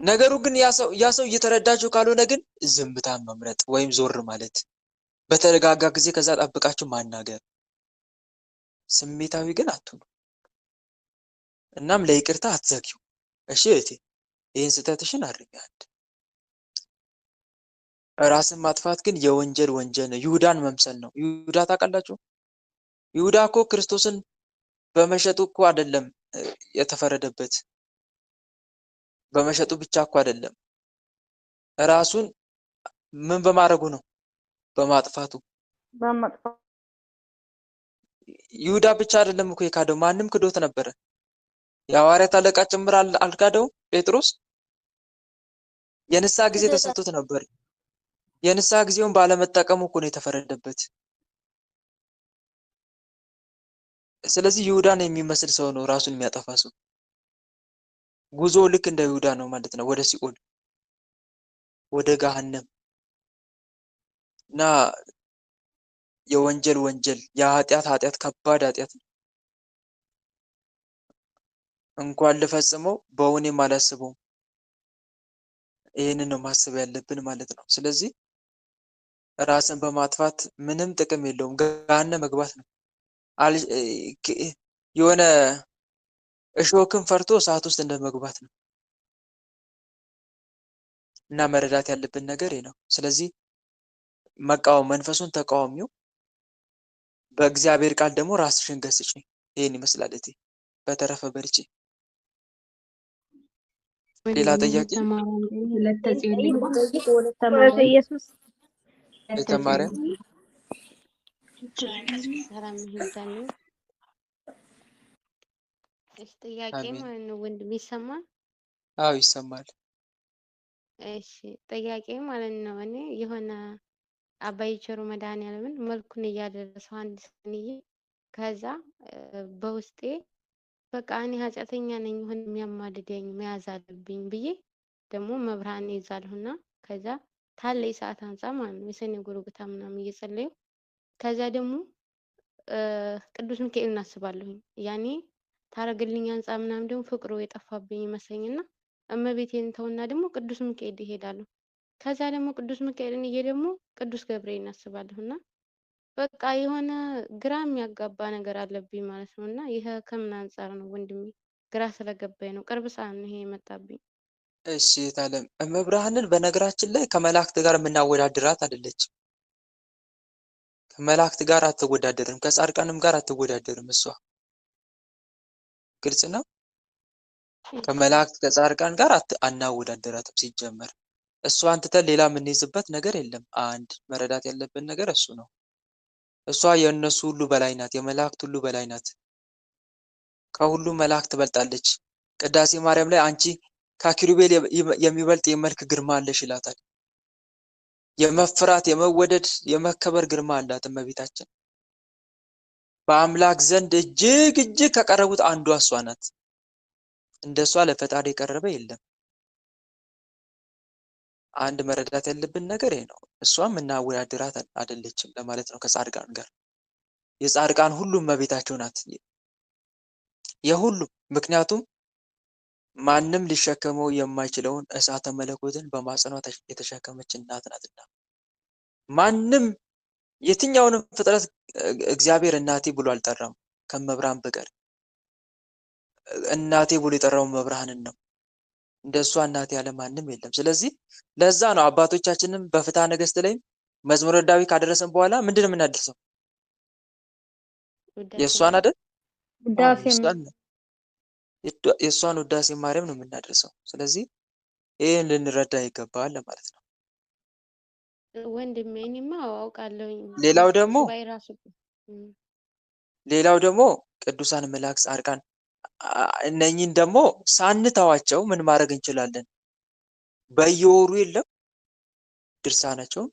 ነገሩ ግን ያ ሰው እየተረዳችሁ ካልሆነ ግን ዝምታን መምረጥ ወይም ዞር ማለት፣ በተረጋጋ ጊዜ ከዛ ጠብቃችሁ ማናገር። ስሜታዊ ግን አትሁኑ። እናም ለይቅርታ አትዘግዩ። እሺ እህቴ ይህን ስህተትሽን አርሚ። አንድ ራስን ማጥፋት ግን የወንጀል ወንጀል ነው። ይሁዳን መምሰል ነው። ይሁዳ ታውቃላችሁ? ይሁዳ እኮ ክርስቶስን በመሸጡ እኮ አይደለም የተፈረደበት። በመሸጡ ብቻ እኮ አይደለም፣ ራሱን ምን በማድረጉ ነው? በማጥፋቱ። ይሁዳ ብቻ አይደለም እኮ የካደው፣ ማንም ክዶት ነበረ። የሐዋርያት አለቃ ጭምር አልካደውም። ጴጥሮስ የንስሐ ጊዜ ተሰጥቶት ነበር። የንስሐ ጊዜውን ባለመጠቀሙ እኮ ነው የተፈረደበት። ስለዚህ ይሁዳን የሚመስል ሰው ነው ራሱን የሚያጠፋ ሰው። ጉዞ ልክ እንደ ይሁዳ ነው ማለት ነው፣ ወደ ሲኦል፣ ወደ ገሃነም እና የወንጀል ወንጀል፣ የኃጢአት ከባድ ኃጢአት ነው። እንኳን ልፈጽመው በእውኔም አላስበውም። ይህንን ነው ማሰብ ያለብን ማለት ነው። ስለዚህ ራስን በማጥፋት ምንም ጥቅም የለውም፣ ገሃነም መግባት ነው። የሆነ እሾክን ፈርቶ እሳት ውስጥ እንደመግባት ነው። እና መረዳት ያለብን ነገር ይሄ ነው። ስለዚህ መቃወም፣ መንፈሱን ተቃዋሚው፣ በእግዚአብሔር ቃል ደግሞ ራስሽን ገስጪ። ይሄን ይመስላል እቴ። በተረፈ በርቺ። ሌላ ጥያቄ? ኢየሱስ የተማረ ሰላም ይሁን። እሺ ጥያቄ ማለት ነው ወንድም ይሰማል? አዎ ይሰማል። እሺ ጥያቄ ማለት ነው እኔ የሆነ አባይ ቸሩ መድኃኒዓለምን መልኩን እያደረሰው አንድ ሰንዬ ከዛ በውስጤ በቃ እኔ ኃጢአተኛ ነኝ ይሁን የሚያማልደኝ መያዝ አለብኝ ብዬ ደግሞ መብርሃን ይዛልሁና ከዛ ታለይ ሰዓት አንፃር ማለት ነው የሰኔ ጎረጎታ ምናምን እየጸለዩ ከዛ ደግሞ ቅዱስ ሚካኤል እናስባለሁኝ ያኔ ታረግልኝ አንፃር ምናምን ደግሞ ፍቅሩ የጠፋብኝ ይመስለኝና እመቤቴን ተውና ደግሞ ቅዱስ ሚካኤል ይሄዳለሁ። ከዛ ደግሞ ቅዱስ ሚካኤልን ይሄ ደግሞ ቅዱስ ገብርኤል እናስባለሁና በቃ የሆነ ግራ የሚያጋባ ነገር አለብኝ ማለት ነው። እና ይሄ ከምን አንፃር ነው ወንድሜ? ግራ ስለገባኝ ነው። ቅርብ ሰዓት ነው ይሄ የመጣብኝ። እሺ ታለም እመብርሃንን በነገራችን ላይ ከመላእክት ጋር የምናወዳድራት አይደለችም። ከመላእክት ጋር አትወዳደርም፣ ከጻድቃንም ጋር አትወዳደርም። እሷ ግልጽ ነው። ከመላእክት ከጻድቃን ጋር አናወዳደራትም ሲጀመር። እሷን ትተን ሌላ የምንይዝበት ነገር የለም። አንድ መረዳት ያለብን ነገር እሱ ነው። እሷ የእነሱ ሁሉ በላይ ናት፣ የመላእክት ሁሉ በላይ ናት። ከሁሉ መላእክት ትበልጣለች። ቅዳሴ ማርያም ላይ አንቺ ከኪሩቤል የሚበልጥ የመልክ ግርማ አለሽ ይላታል። የመፍራት የመወደድ የመከበር ግርማ አላት እመቤታችን። በአምላክ ዘንድ እጅግ ከቀረቡት አንዷ እሷ ናት። እንደሷ ለፈጣሪ የቀረበ የለም። አንድ መረዳት ያለብን ነገር ይሄ ነው። እሷም እናወዳድራት አይደለችም ለማለት ነው ከጻድቃን ጋር። የጻድቃን ሁሉ እመቤታቸው ናት የሁሉም። ምክንያቱም ማንም ሊሸከመው የማይችለውን እሳተ መለኮትን በማጽኗ የተሸከመች እናት ናትና። ማንም የትኛውንም ፍጥረት እግዚአብሔር እናቴ ብሎ አልጠራም ከመብርሃን በቀር። እናቴ ብሎ የጠራው መብርሃንን ነው። እንደሷ እናቴ ያለ ማንም የለም። ስለዚህ ለዛ ነው አባቶቻችንም በፍትሐ ነገሥት ላይ መዝሙረ ዳዊት ካደረሰን በኋላ ምንድን ነው የምናደርሰው? የእሷን አይደል? የእሷን ውዳሴ ማርያም ነው የምናደርሰው። ስለዚህ ይህን ልንረዳ ይገባል ለማለት ነው። ወንድሜ እኔማ አውቃለሁኝ። ሌላው ደግሞ ቅዱሳን መላእክት፣ ጻድቃን እነኚህን ደግሞ ሳንተዋቸው ምን ማድረግ እንችላለን? በየወሩ የለም ድርሳናቸውን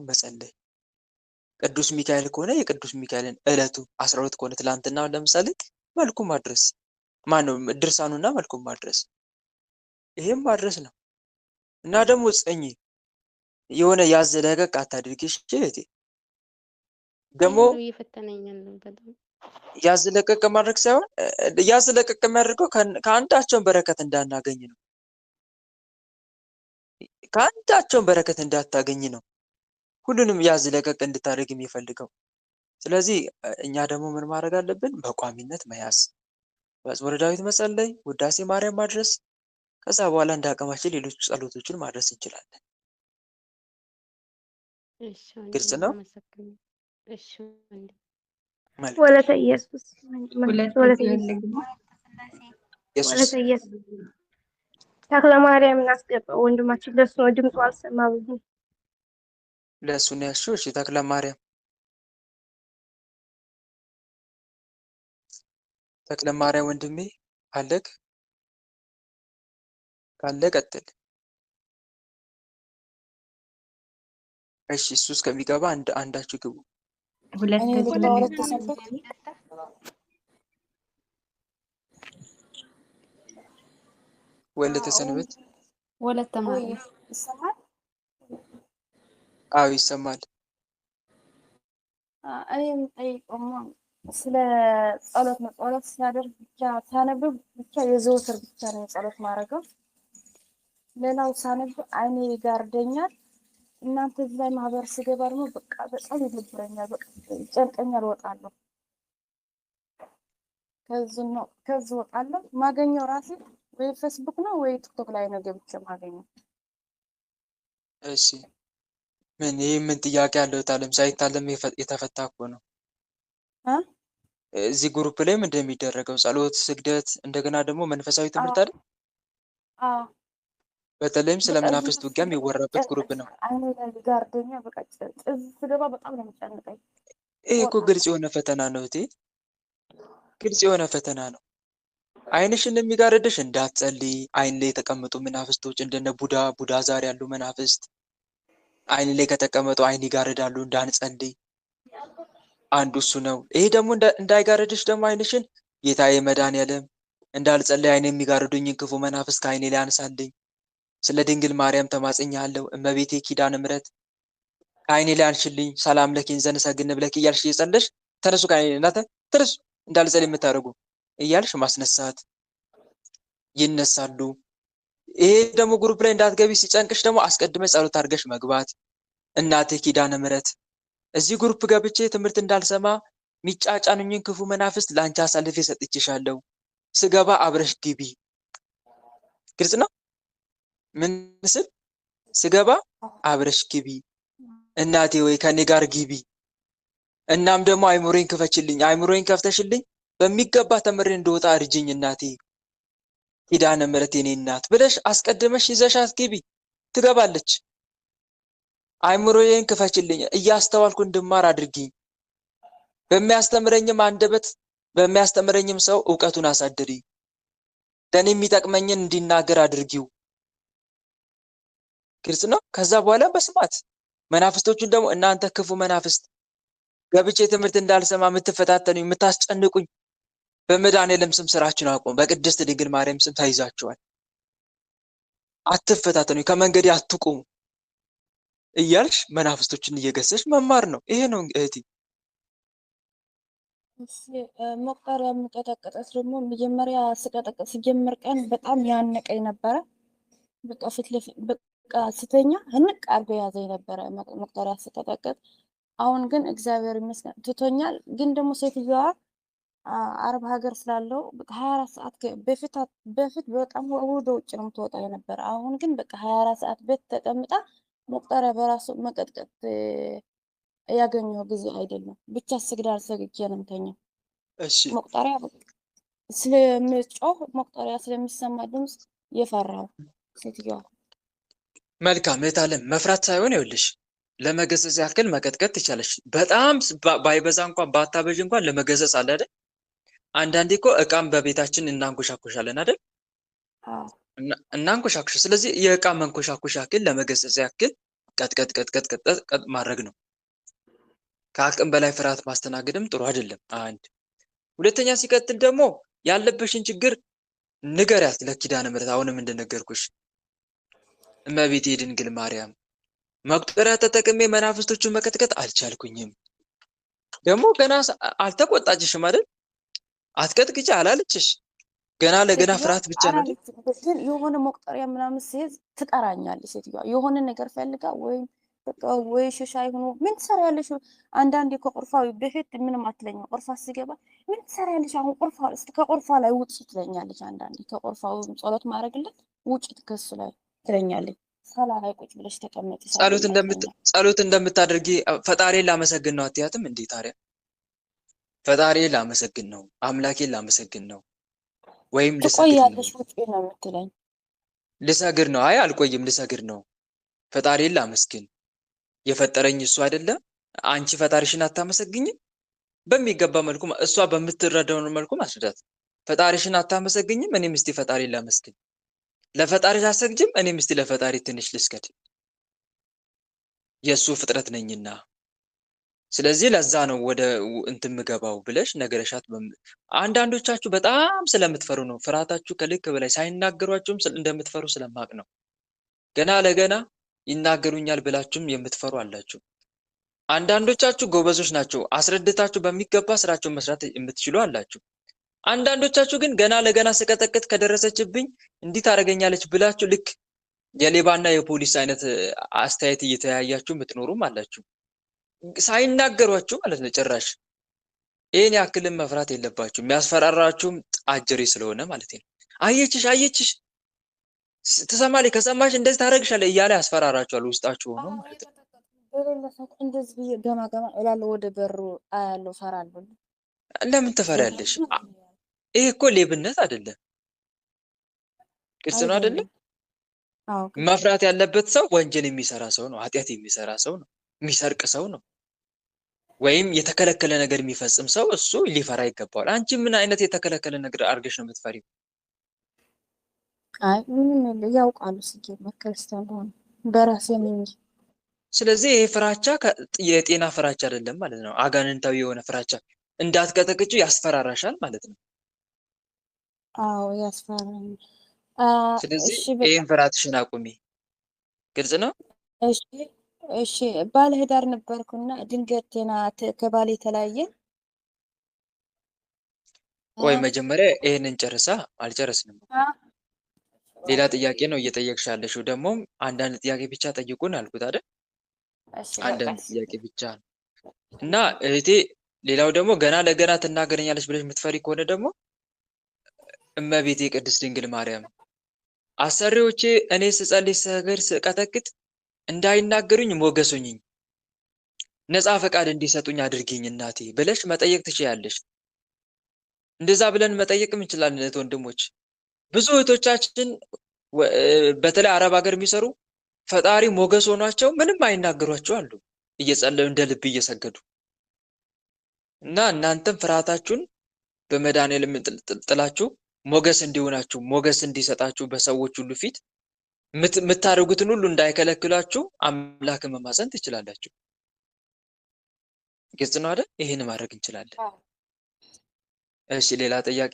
መጸለይ። ቅዱስ ሚካኤል ከሆነ የቅዱስ ሚካኤልን ዕለቱ 12 ከሆነ ትላንትና ለምሳሌ መልኩን ማድረስ ማነው ድርሳኑና መልኩን ማድረስ፣ ይሄም ማድረስ ነው። እና ደግሞ ጽኚ የሆነ ያዘለቀቅ አታድርጊሽ እህቴ። ደግሞ አይምሮ እየፈተነኝ ነው በጣም። ያዘለቀቅ ማድረግ ሳይሆን ያዘለቀቅ የሚያደርገው ከአንዳቸውን በረከት እንዳናገኝ ነው። ከአንዳቸውን በረከት እንዳታገኝ ነው ሁሉንም ያዝለቀቅ እንድታደርግ የሚፈልገው። ስለዚህ እኛ ደግሞ ምን ማድረግ አለብን? በቋሚነት መያዝ፣ መዝሙረ ዳዊት መጸለይ፣ ውዳሴ ማርያም ማድረስ። ከዛ በኋላ እንደ አቅማችን ሌሎች ጸሎቶችን ማድረስ እንችላለን። እሺ ግልጽ ወንድሜ ነው? አመሰግናለሁ። እሺ ወንድሜ መልካም። ወለተ ኢየሱስ ሁለት ወለተ ጊዜ ኢየሱስ ደግሞ ኢየሱስ ወለተ ኢየሱስ ተክለ ማርያምን አስገባው ወንድማችን። ለሱ ነው ድምፁ አልሰማ ብዙ። ለእሱ ነው ያልሽው? እሺ ተክለ ማርያም ወንድሜ አለክ? ካለ ቀጥል። እሺ እሱ እስከሚገባ አንዳችሁ ግቡ። ሁለት እኔ ጊዜ ለሁለት ተሰንበት ወለተ ሰንበት። ወለተ ወይ ማርያም ይሰማል? አዎ ይሰማል። እኔ የምጠይቀው ስለ ጸሎት ነው። ጸሎት ሲያደርግ ብቻ ሳነብብ ብቻ የዘወትር ብቻ ነው የጸሎት ማድረገው። ሌላው ሳነብ አይኔ ይጋርደኛል። እናንተ እዚህ ላይ ማህበር ስገባ ደግሞ በቃ በጣም ይደብረኛል፣ በቃ ይጨንቀኛል፣ እወጣለሁ። ከዚህ እወጣለሁ። ማገኘው ራሴ ወይ ፌስቡክ ነው ወይ ቲክቶክ ላይ ነው ገብቼ ማገኘው። እሺ ምን ጥያቄ አለው? ታለም ሳይታለም የተፈታ እኮ ነው። እዚህ ግሩፕ ላይ ምንድን ነው የሚደረገው? ጸሎት፣ ስግደት፣ እንደገና ደግሞ መንፈሳዊ ትምህርት አይደል? አዎ በተለይም ስለ በቃ እዚህ መናፍስት ውጊያ የሚወራበት ግሩፕ ነው። አይኔ ላይ ጋርደኛ በቃ እዚህ ስገባ በጣም ነው የሚጨንቀኝ። ይሄ እኮ ግልጽ የሆነ ፈተና ነው እህቴ፣ ግልጽ የሆነ ፈተና ነው። አይንሽን የሚጋርድሽ እንዳትጸልይ፣ አይን ላይ የተቀመጡ መናፍስቶች እንደነ ቡዳ ዛር ያሉ መናፍስት አይን ላይ ከተቀመጡ አይን ይጋርዳሉ፣ እንዳንጸልይ አንዱ እሱ ነው። ይሄ ደግሞ እንዳይጋርድሽ ደግሞ አይንሽን ጌታዬ መድኃኒዓለም እንዳልጸልይ አይን የሚጋርዱኝን ክፉ መናፍስት ከአይኔ ላይ አንሳልኝ፣ ስለ ድንግል ማርያም ተማጽኛለሁ፣ እመቤቴ ኪዳነ ምሕረት ከአይኔ ላይ አንሽልኝ፣ ሰላም ለኪን ዘንሰግድ ብለኪ እያልሽ እየጸለሽ ተነሱ ከአይኔ እናተ ተነሱ እንዳልጸልይ የምታደርጉ እያልሽ ማስነሳት ይነሳሉ። ይሄ ደግሞ ግሩፕ ላይ እንዳትገቢ ሲጨንቅሽ ደግሞ አስቀድመሽ ጸሎት አድርገሽ መግባት። እናቴ ኪዳነ ምሕረት እዚህ ግሩፕ ገብቼ ትምህርት እንዳልሰማ ሚጫጫኑኝን ክፉ መናፍስት ለአንቺ አሳልፌ ሰጥቼሻለሁ፣ ስገባ አብረሽ ግቢ። ግልጽ ነው? ምን ስል ስገባ አብረሽ ግቢ እናቴ ወይ ከኔ ጋር ግቢ። እናም ደግሞ አይምሮዬን ክፈችልኝ፣ አይምሮዬን ከፍተሽልኝ በሚገባ ተምሬ እንደወጣ እርጅኝ እናቴ ኪዳነ ምሕረት የኔ እናት ብለሽ አስቀድመሽ ይዘሻት ግቢ። ትገባለች። አይምሮዬን ክፈችልኝ፣ እያስተዋልኩ እንድማር አድርጊኝ፣ በሚያስተምረኝም አንደበት በሚያስተምረኝም ሰው ዕውቀቱን አሳድሪ፣ ለእኔ የሚጠቅመኝን እንዲናገር አድርጊው። ግልጽ ነው? ከዛ በኋላ በስማት መናፍስቶቹን ደግሞ እናንተ ክፉ መናፍስት ገብቼ ትምህርት እንዳልሰማ የምትፈታተኑኝ የምታስጨንቁኝ በመድኃኒዓለም ስም ስራችን አቁም፣ በቅድስት ድንግል ማርያም ስም ተይዛችኋል፣ አትፈታተኑኝ፣ ከመንገዴ አትቁሙ እያልሽ መናፍስቶችን እየገሰሽ መማር ነው። ይሄ ነው እህቴ። መቁጠሪያ የምቀጠቅጠት ደግሞ መጀመሪያ ስቀጠቅጥ ሲጀምር ቀን በጣም ያነቀኝ ነበረ። በቃ ፊት ለፊት በቃ ስተኛ ህንቅ አድርጎ ያዘኝ ነበረ መቁጠሪያ ስቀጠቅጥ። አሁን ግን እግዚአብሔር ይመስገን ትቶኛል። ግን ደግሞ ሴትዮዋ አረብ ሀገር ስላለው በቃ 24 ሰዓት በፊት በጣም ወደ ውጭ ነው የምትወጣ የነበረ። አሁን ግን በቃ 24 ሰዓት ቤት ተቀምጣ መቁጠሪያ በራሱ መቀጥቀጥ ያገኘው ጊዜ አይደለም። ብቻ ስግዳል ሰግጄ ነው የምተኛው። እሺ መቁጠሪያ ስለምጮህ መቁጠሪያ ስለሚሰማ ድምፅ የፈራው ሴትዮዋ። መልካም እህት አለም መፍራት ሳይሆን ይኸውልሽ ለመገሰጽ ያክል መቀጥቀጥ ትችላለሽ። በጣም ባይበዛ እንኳን ባታበዥ እንኳን ለመገሰጽ አለ አይደል? አንዳንዴ እኮ እቃም በቤታችን እናንኮሻኮሻለን አይደል? አዎ እናንኮሻኮሽ። ስለዚህ የእቃ መንኮሻኮሽ ያክል ለመገሰጽ ያክል ቀጥቀጥ ማድረግ ነው። ከአቅም በላይ ፍርሃት ማስተናገድም ጥሩ አይደለም። አንድ ሁለተኛ ሲቀጥል ደግሞ ያለበሽን ችግር ንገሪያት ለኪዳነ ምሕረት። አሁንም እንደነገርኩሽ እመቤቴ ድንግል ማርያም መቁጠሪያ ተጠቅሜ መናፍስቶቹን መቀጥቀጥ አልቻልኩኝም። ደግሞ ገና አልተቆጣችሽም አይደል? አትቀጥቅጭ አላለችሽ። ገና ለገና ሴትዮዋ ፍርሃት ብቻ ነው አይደል? ግን የሆነ መቁጠሪያ ምናምን ሲይዝ ትጠራኛለች ሴትዮዋ። የሆነ ነገር ፈልጋ ወይም በቃ ወይ ሻይ ሆኖ ምን ትሰሪያለሽ? አንዳንዴ ከቁርፋ በፊት ምንም አትለኝም። ቁርፋ ሲገባ ምን ትሰሪያለሽ? አሁን ቁርፋ እስቲ ከቁርፋ ላይ ውጭ ትለኛለች። አንዳንዴ ከቁርፋው ጸሎት ማድረግለት ውጭ ትከሱ ላይ ትለኛለች። ሳላ ላይ ቁጭ ብለሽ ተቀመጪ ጸሎት እንደምታደርጊ ፈጣሪን ላመሰግን ነው አትያትም እንዴ ታዲያ? ፈጣሪን ላመሰግን ነው፣ አምላኬን ላመሰግን ነው ወይም ትቆያለሽ ውጭ ነው የምትለኝ። ልሰግድ ነው። አይ አልቆይም፣ ልሰግድ ነው። ፈጣሪን ላመስግን። የፈጠረኝ እሱ አይደለም? አንቺ ፈጣሪሽን አታመሰግኝም? በሚገባ መልኩ እሷ በምትረዳው መልኩ ማስረዳት። ፈጣሪሽን አታመሰግኝም? እኔም እስቲ ፈጣሪን ላመስግን። ለፈጣሪሽ አሰግጅም? እኔም እስቲ ለፈጣሪ ትንሽ ልስገድ። የእሱ ፍጥረት ነኝና ስለዚህ ለዛ ነው ወደ እንትን ምገባው ብለሽ ነገረሻት። አንዳንዶቻችሁ በጣም ስለምትፈሩ ነው። ፍርሃታችሁ ከልክ በላይ ሳይናገሯችሁም እንደምትፈሩ ስለማቅ ነው። ገና ለገና ይናገሩኛል ብላችሁም የምትፈሩ አላችሁ። አንዳንዶቻችሁ ጎበዞች ናቸው። አስረድታችሁ በሚገባ ስራቸውን መስራት የምትችሉ አላችሁ። አንዳንዶቻችሁ ግን ገና ለገና ስቀጠቅጥ ከደረሰችብኝ እንዲህ ታደርገኛለች ብላችሁ ልክ የሌባና የፖሊስ አይነት አስተያየት እየተያያችሁ የምትኖሩም አላችሁ። ሳይናገሯችሁ ማለት ነው። ጭራሽ ይሄን ያክልም መፍራት የለባችሁ። የሚያስፈራራችሁም አጀሬ ስለሆነ ማለት ነው። አየችሽ ትሰማለች፣ ከሰማሽ እንደዚህ ታደርግሻለች እያለ ያስፈራራችኋል ውስጣችሁ ሆኖ ማለት ነው። እንደዚህ ብዬ ገማ እላለሁ፣ ወደ በሩ አያለሁ፣ እፈራለሁ። ለምን ትፈሪያለሽ? ይሄ እኮ ሌብነት አይደለም። ግልጽ ነው አይደለም? መፍራት ያለበት ሰው ወንጀል የሚሰራ ሰው ነው፣ ኃጢአት የሚሰራ ሰው ነው፣ የሚሰርቅ ሰው ነው፣ ወይም የተከለከለ ነገር የሚፈጽም ሰው እሱ ሊፈራ ይገባዋል። አንቺ ምን አይነት የተከለከለ ነገር አድርገሽ ነው የምትፈሪው? አይ ምንም ያውቃሉ ሲጀመር ክርስቲያን ሆነ በራሴ ነኝ እንጂ። ስለዚህ ይሄ ፍራቻ የጤና ፍራቻ አይደለም ማለት ነው። አጋንንታዊ የሆነ ፍራቻ እንዳትቀጠቅጩ ያስፈራራሻል ማለት ነው። አዎ ያስፈራራል። ስለዚህ ይሄን ፍርሃትሽን አቁሚ። ግልጽ ነው? እሺ ባለ ህዳር ነበርኩና ድንገት ከባሌ ተለያየን። ቆይ መጀመሪያ ይሄንን ጨርሳ አልጨረስንም። ሌላ ጥያቄ ነው እየጠየቅሽ ያለሽው። ደግሞ አንዳንድ ጥያቄ ብቻ ጠይቁን አልኩት አይደል? አንዳንድ ጥያቄ ብቻ እና እህቴ፣ ሌላው ደግሞ ገና ለገና ትናገረኛለች ብለሽ የምትፈሪ ከሆነ ደግሞ እመቤቴ ቅድስት ድንግል ማርያም አሰሪዎቼ እኔ ስጸልይ ስሰግድ ስቀጠቅጥ እንዳይናገሩኝ ሞገሱኝኝ፣ ነፃ ፈቃድ እንዲሰጡኝ አድርጊኝ እናቴ ብለሽ መጠየቅ ትችያለሽ። እንደዛ ብለን መጠየቅም እንችላለን እህት ወንድሞች። ብዙ እህቶቻችን በተለይ አረብ ሀገር የሚሰሩ ፈጣሪ ሞገስ ሆኗቸው ምንም አይናገሯቸው አሉ፣ እየጸለዩ እንደ ልብ እየሰገዱ እና እናንተም ፍርሃታችሁን በመድኃኒዓለም ጥላችሁ ሞገስ እንዲሆናችሁ ሞገስ እንዲሰጣችሁ በሰዎች ሁሉ ፊት የምታደርጉትን ሁሉ እንዳይከለክላችሁ አምላክን መማፀን ትችላላችሁ። ግልጽ ነው አይደል? ይሄን ማድረግ እንችላለን። እሺ ሌላ ጥያቄ?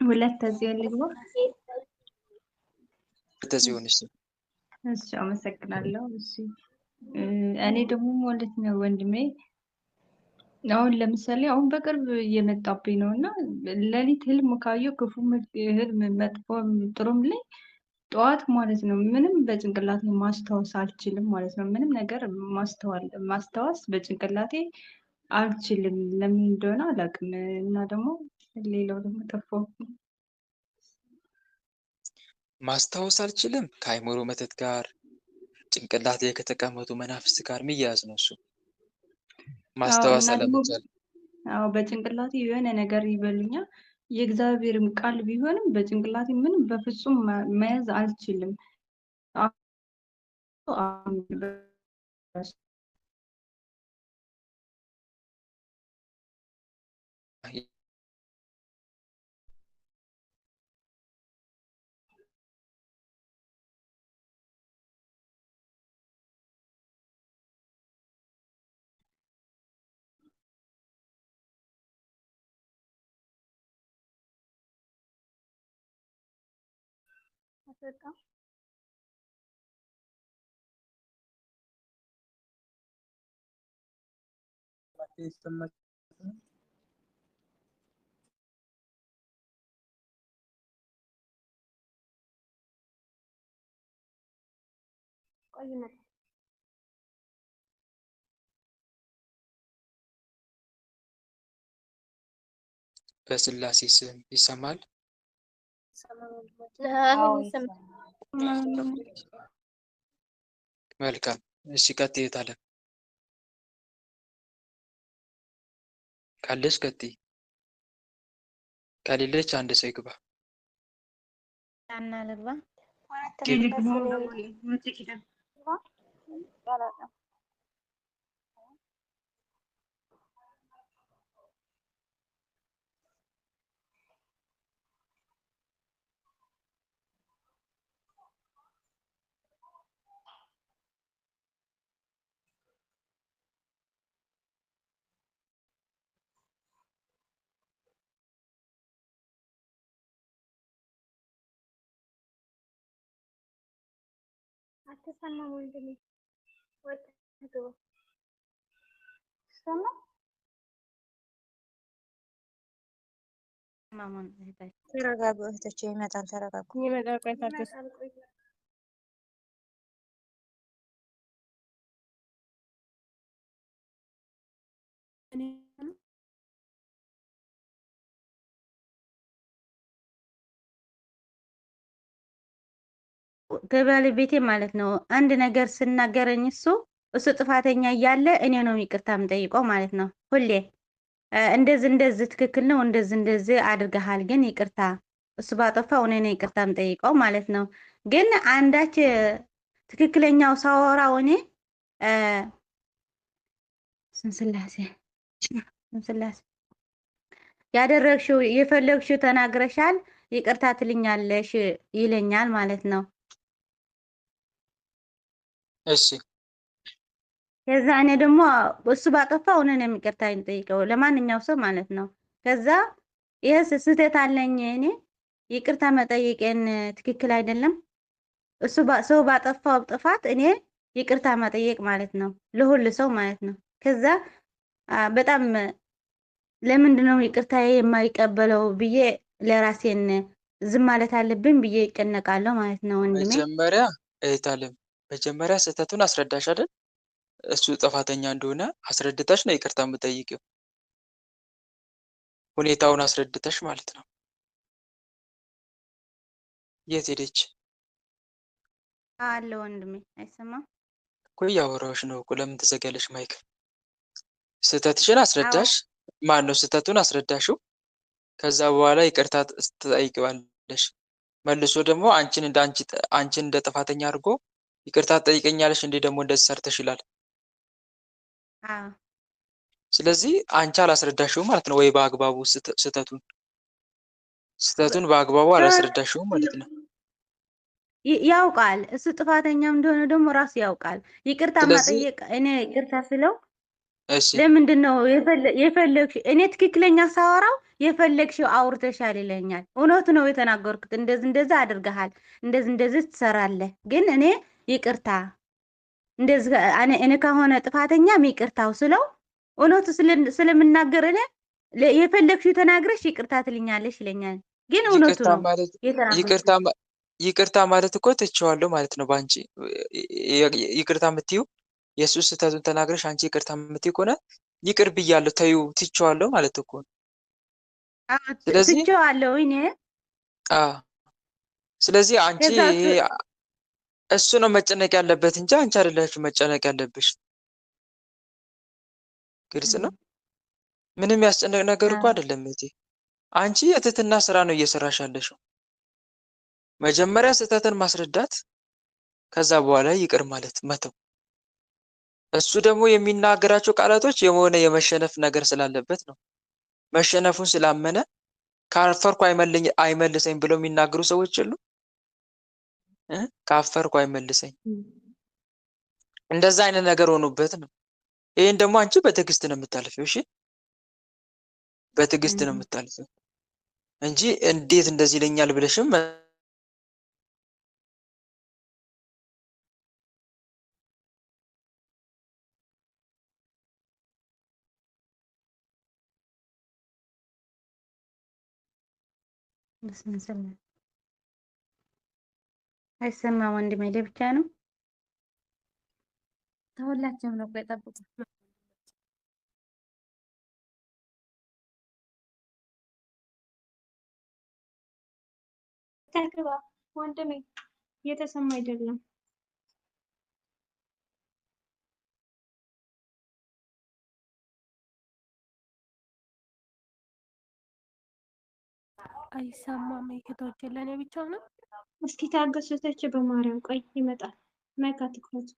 ሁለት እዚህ ልግባ። ተዚሁን እሺ። እሺ አመሰግናለሁ። እሺ እኔ ደግሞ ማለት ነው ወንድሜ አሁን ለምሳሌ አሁን በቅርብ እየመጣብኝ ነው እና ሌሊት ህልም ካየሁ ክፉ ህልም መጥፎም ጥሩም ላይ ጠዋት ማለት ነው ምንም በጭንቅላቴ ማስታወስ አልችልም ማለት ነው። ምንም ነገር ማስታወስ በጭንቅላቴ አልችልም። ለምን እንደሆነ አላውቅም። እና ደግሞ ሌላው ደግሞ ጠፋው። ማስታወስ አልችልም ከአይምሮ መተት ጋር ጭንቅላቴ ከተቀመጡ መናፍስት ጋር የሚያያዝ ነው እሱ። ማስታወስ አለመቻል። አዎ በጭንቅላቴ የሆነ ነገር ይበሉኛል። የእግዚአብሔርም ቃል ቢሆንም በጭንቅላቴ ምንም በፍጹም መያዝ አልችልም። አትወጣም። ቆይ መጣ። በስላሴ ስም ይሰማል። አሁን ይሰማል። መልካም። እሺ ቀጥይ እህታለም ካለች ቀጥይ፣ ከሌለች አንድ ሰው ይግባ። ዳና ልግባ። አትሰማም ወንድሜ? ወጥተህ ግባ። ትሰማ? ማማን እህታችን ተረጋጉ እህቶቼ፣ ይመጣል። ተረጋጉ። ይመጣል። ቆይ ታገስ። ይመጣል። ቆይ ከባለቤቴ ማለት ነው አንድ ነገር ስናገረኝ እሱ ጥፋተኛ እያለ እኔ ነው ይቅርታ የምጠይቀው ማለት ነው። ሁሌ እንደዚህ እንደዚህ ትክክል ነው፣ እንደዚህ እንደዚህ አድርገሃል፣ ግን ይቅርታ እሱ ባጠፋው እኔ ነው ይቅርታ የምጠይቀው ማለት ነው። ግን አንዳች ትክክለኛው ሳወራው እኔ ስንስላሴ ያደረግሽው የፈለግሽው ተናግረሻል፣ ይቅርታ ትልኛለሽ ይለኛል ማለት ነው። እሺ ከዛ እኔ ደግሞ እሱ ባጠፋው እኔ ነው ይቅርታ የምጠይቀው ለማንኛው ሰው ማለት ነው። ከዛ ይሄ ስህተት አለኝ እኔ ይቅርታ መጠየቄን ትክክል አይደለም። ሰው ባጠፋው ጥፋት እኔ ይቅርታ መጠየቅ ማለት ነው ለሁሉ ሰው ማለት ነው። ከዛ በጣም ለምንድን ነው ይቅርታዬ የማይቀበለው ብዬ ለራሴን ዝም ማለት አለብኝ ብዬ ይጨነቃለሁ ማለት ነው። ወንድሜ መጀመሪያ ስህተቱን አስረዳሽ አይደል? እሱ ጥፋተኛ እንደሆነ አስረድተሽ ነው ይቅርታ የምጠይቂው። ሁኔታውን አስረድተሽ ማለት ነው። የት ሄደች? አለ ወንድሜ፣ አይሰማም እኮ እያወራሁሽ ነው እኮ። ለምን ትዘጊያለሽ ማይክ? ስህተትሽን አስረዳሽ። ማን ነው ስህተቱን አስረዳሽው። ከዛ በኋላ ይቅርታ ትጠይቂዋለሽ። መልሶ ደግሞ አንቺን እንደ ጥፋተኛ አድርጎ ይቅርታ ትጠይቀኛለሽ እንዴ ደግሞ እንደዚህ ሰርተሽ ይላል። ስለዚህ አንቺ አላስረዳሽውም ማለት ነው፣ ወይ በአግባቡ ስህተቱን በአግባቡ አላስረዳሽውም ማለት ነው። ያውቃል እሱ ጥፋተኛም እንደሆነ ደግሞ ራሱ ያውቃል። ይቅርታ ማጠየቅ እኔ ይቅርታ ስለው ለምንድን ነው የፈለግሽ? እኔ ትክክለኛ ሳወራው የፈለግሽው አውርተሻል ይለኛል። እውነቱ ነው የተናገርኩት። እንደዚህ አድርገሃል፣ እንደዚህ ትሰራለህ፣ ግን እኔ ይቅርታ እንደዚህ እኔ ከሆነ ጥፋተኛም ይቅርታው ስለው እውነቱ ስለምናገር እኔ የፈለግሽው ተናግረሽ ይቅርታ ትልኛለሽ ይለኛል። ግን እውነቱ ነው የተናገርኩት። ይቅርታ ማለት እኮ ትቼዋለሁ ማለት ነው። በአንቺ ይቅርታ የምትይው የእሱ ስህተቱን ተናግረሽ አንቺ ይቅርታ የምትይው ከሆነ ይቅር ብያለሁ ተይው ትቼዋለሁ ማለት እኮ ነው። ስለዚህ ትቼዋለሁ እኔ ስለዚህ አንቺ እሱ ነው መጨነቅ ያለበት እንጂ አንቺ አይደለሽ መጨነቅ ያለብሽ። ግልጽ ነው። ምንም ያስጨነቅ ነገር እኮ አይደለም እህቴ። አንቺ የትህትና ስራ ነው እየሰራሽ ያለሽው። መጀመሪያ ስህተትን ማስረዳት፣ ከዛ በኋላ ይቅር ማለት መተው። እሱ ደግሞ የሚናገራቸው ቃላቶች የሆነ የመሸነፍ ነገር ስላለበት ነው። መሸነፉን ስላመነ ካፈርኩ አይመልሰኝ ብለው የሚናገሩ ሰዎች የሉ። ካፈርኩ አይመልሰኝ እንደዛ አይነት ነገር ሆኖበት ነው። ይሄን ደግሞ አንቺ በትዕግስት ነው የምታልፊው። እሺ በትዕግስት ነው የምታልፊው እንጂ እንዴት እንደዚህ ይለኛል ብለሽም በስመ አብ አይሰማም ወንድሜ ለብቻ ነው። ተሁላችንም ነው። ቆይ ጠብቁ። ተግባ ወንድሜ እየተሰማ አይደለም። አይሰማም። እህቶቼ ለእኔ ብቻ ነው። እስኪ ታገሱ። ተች በማርያም ቆይ ይመጣል። ማይክ አትክፈቱ።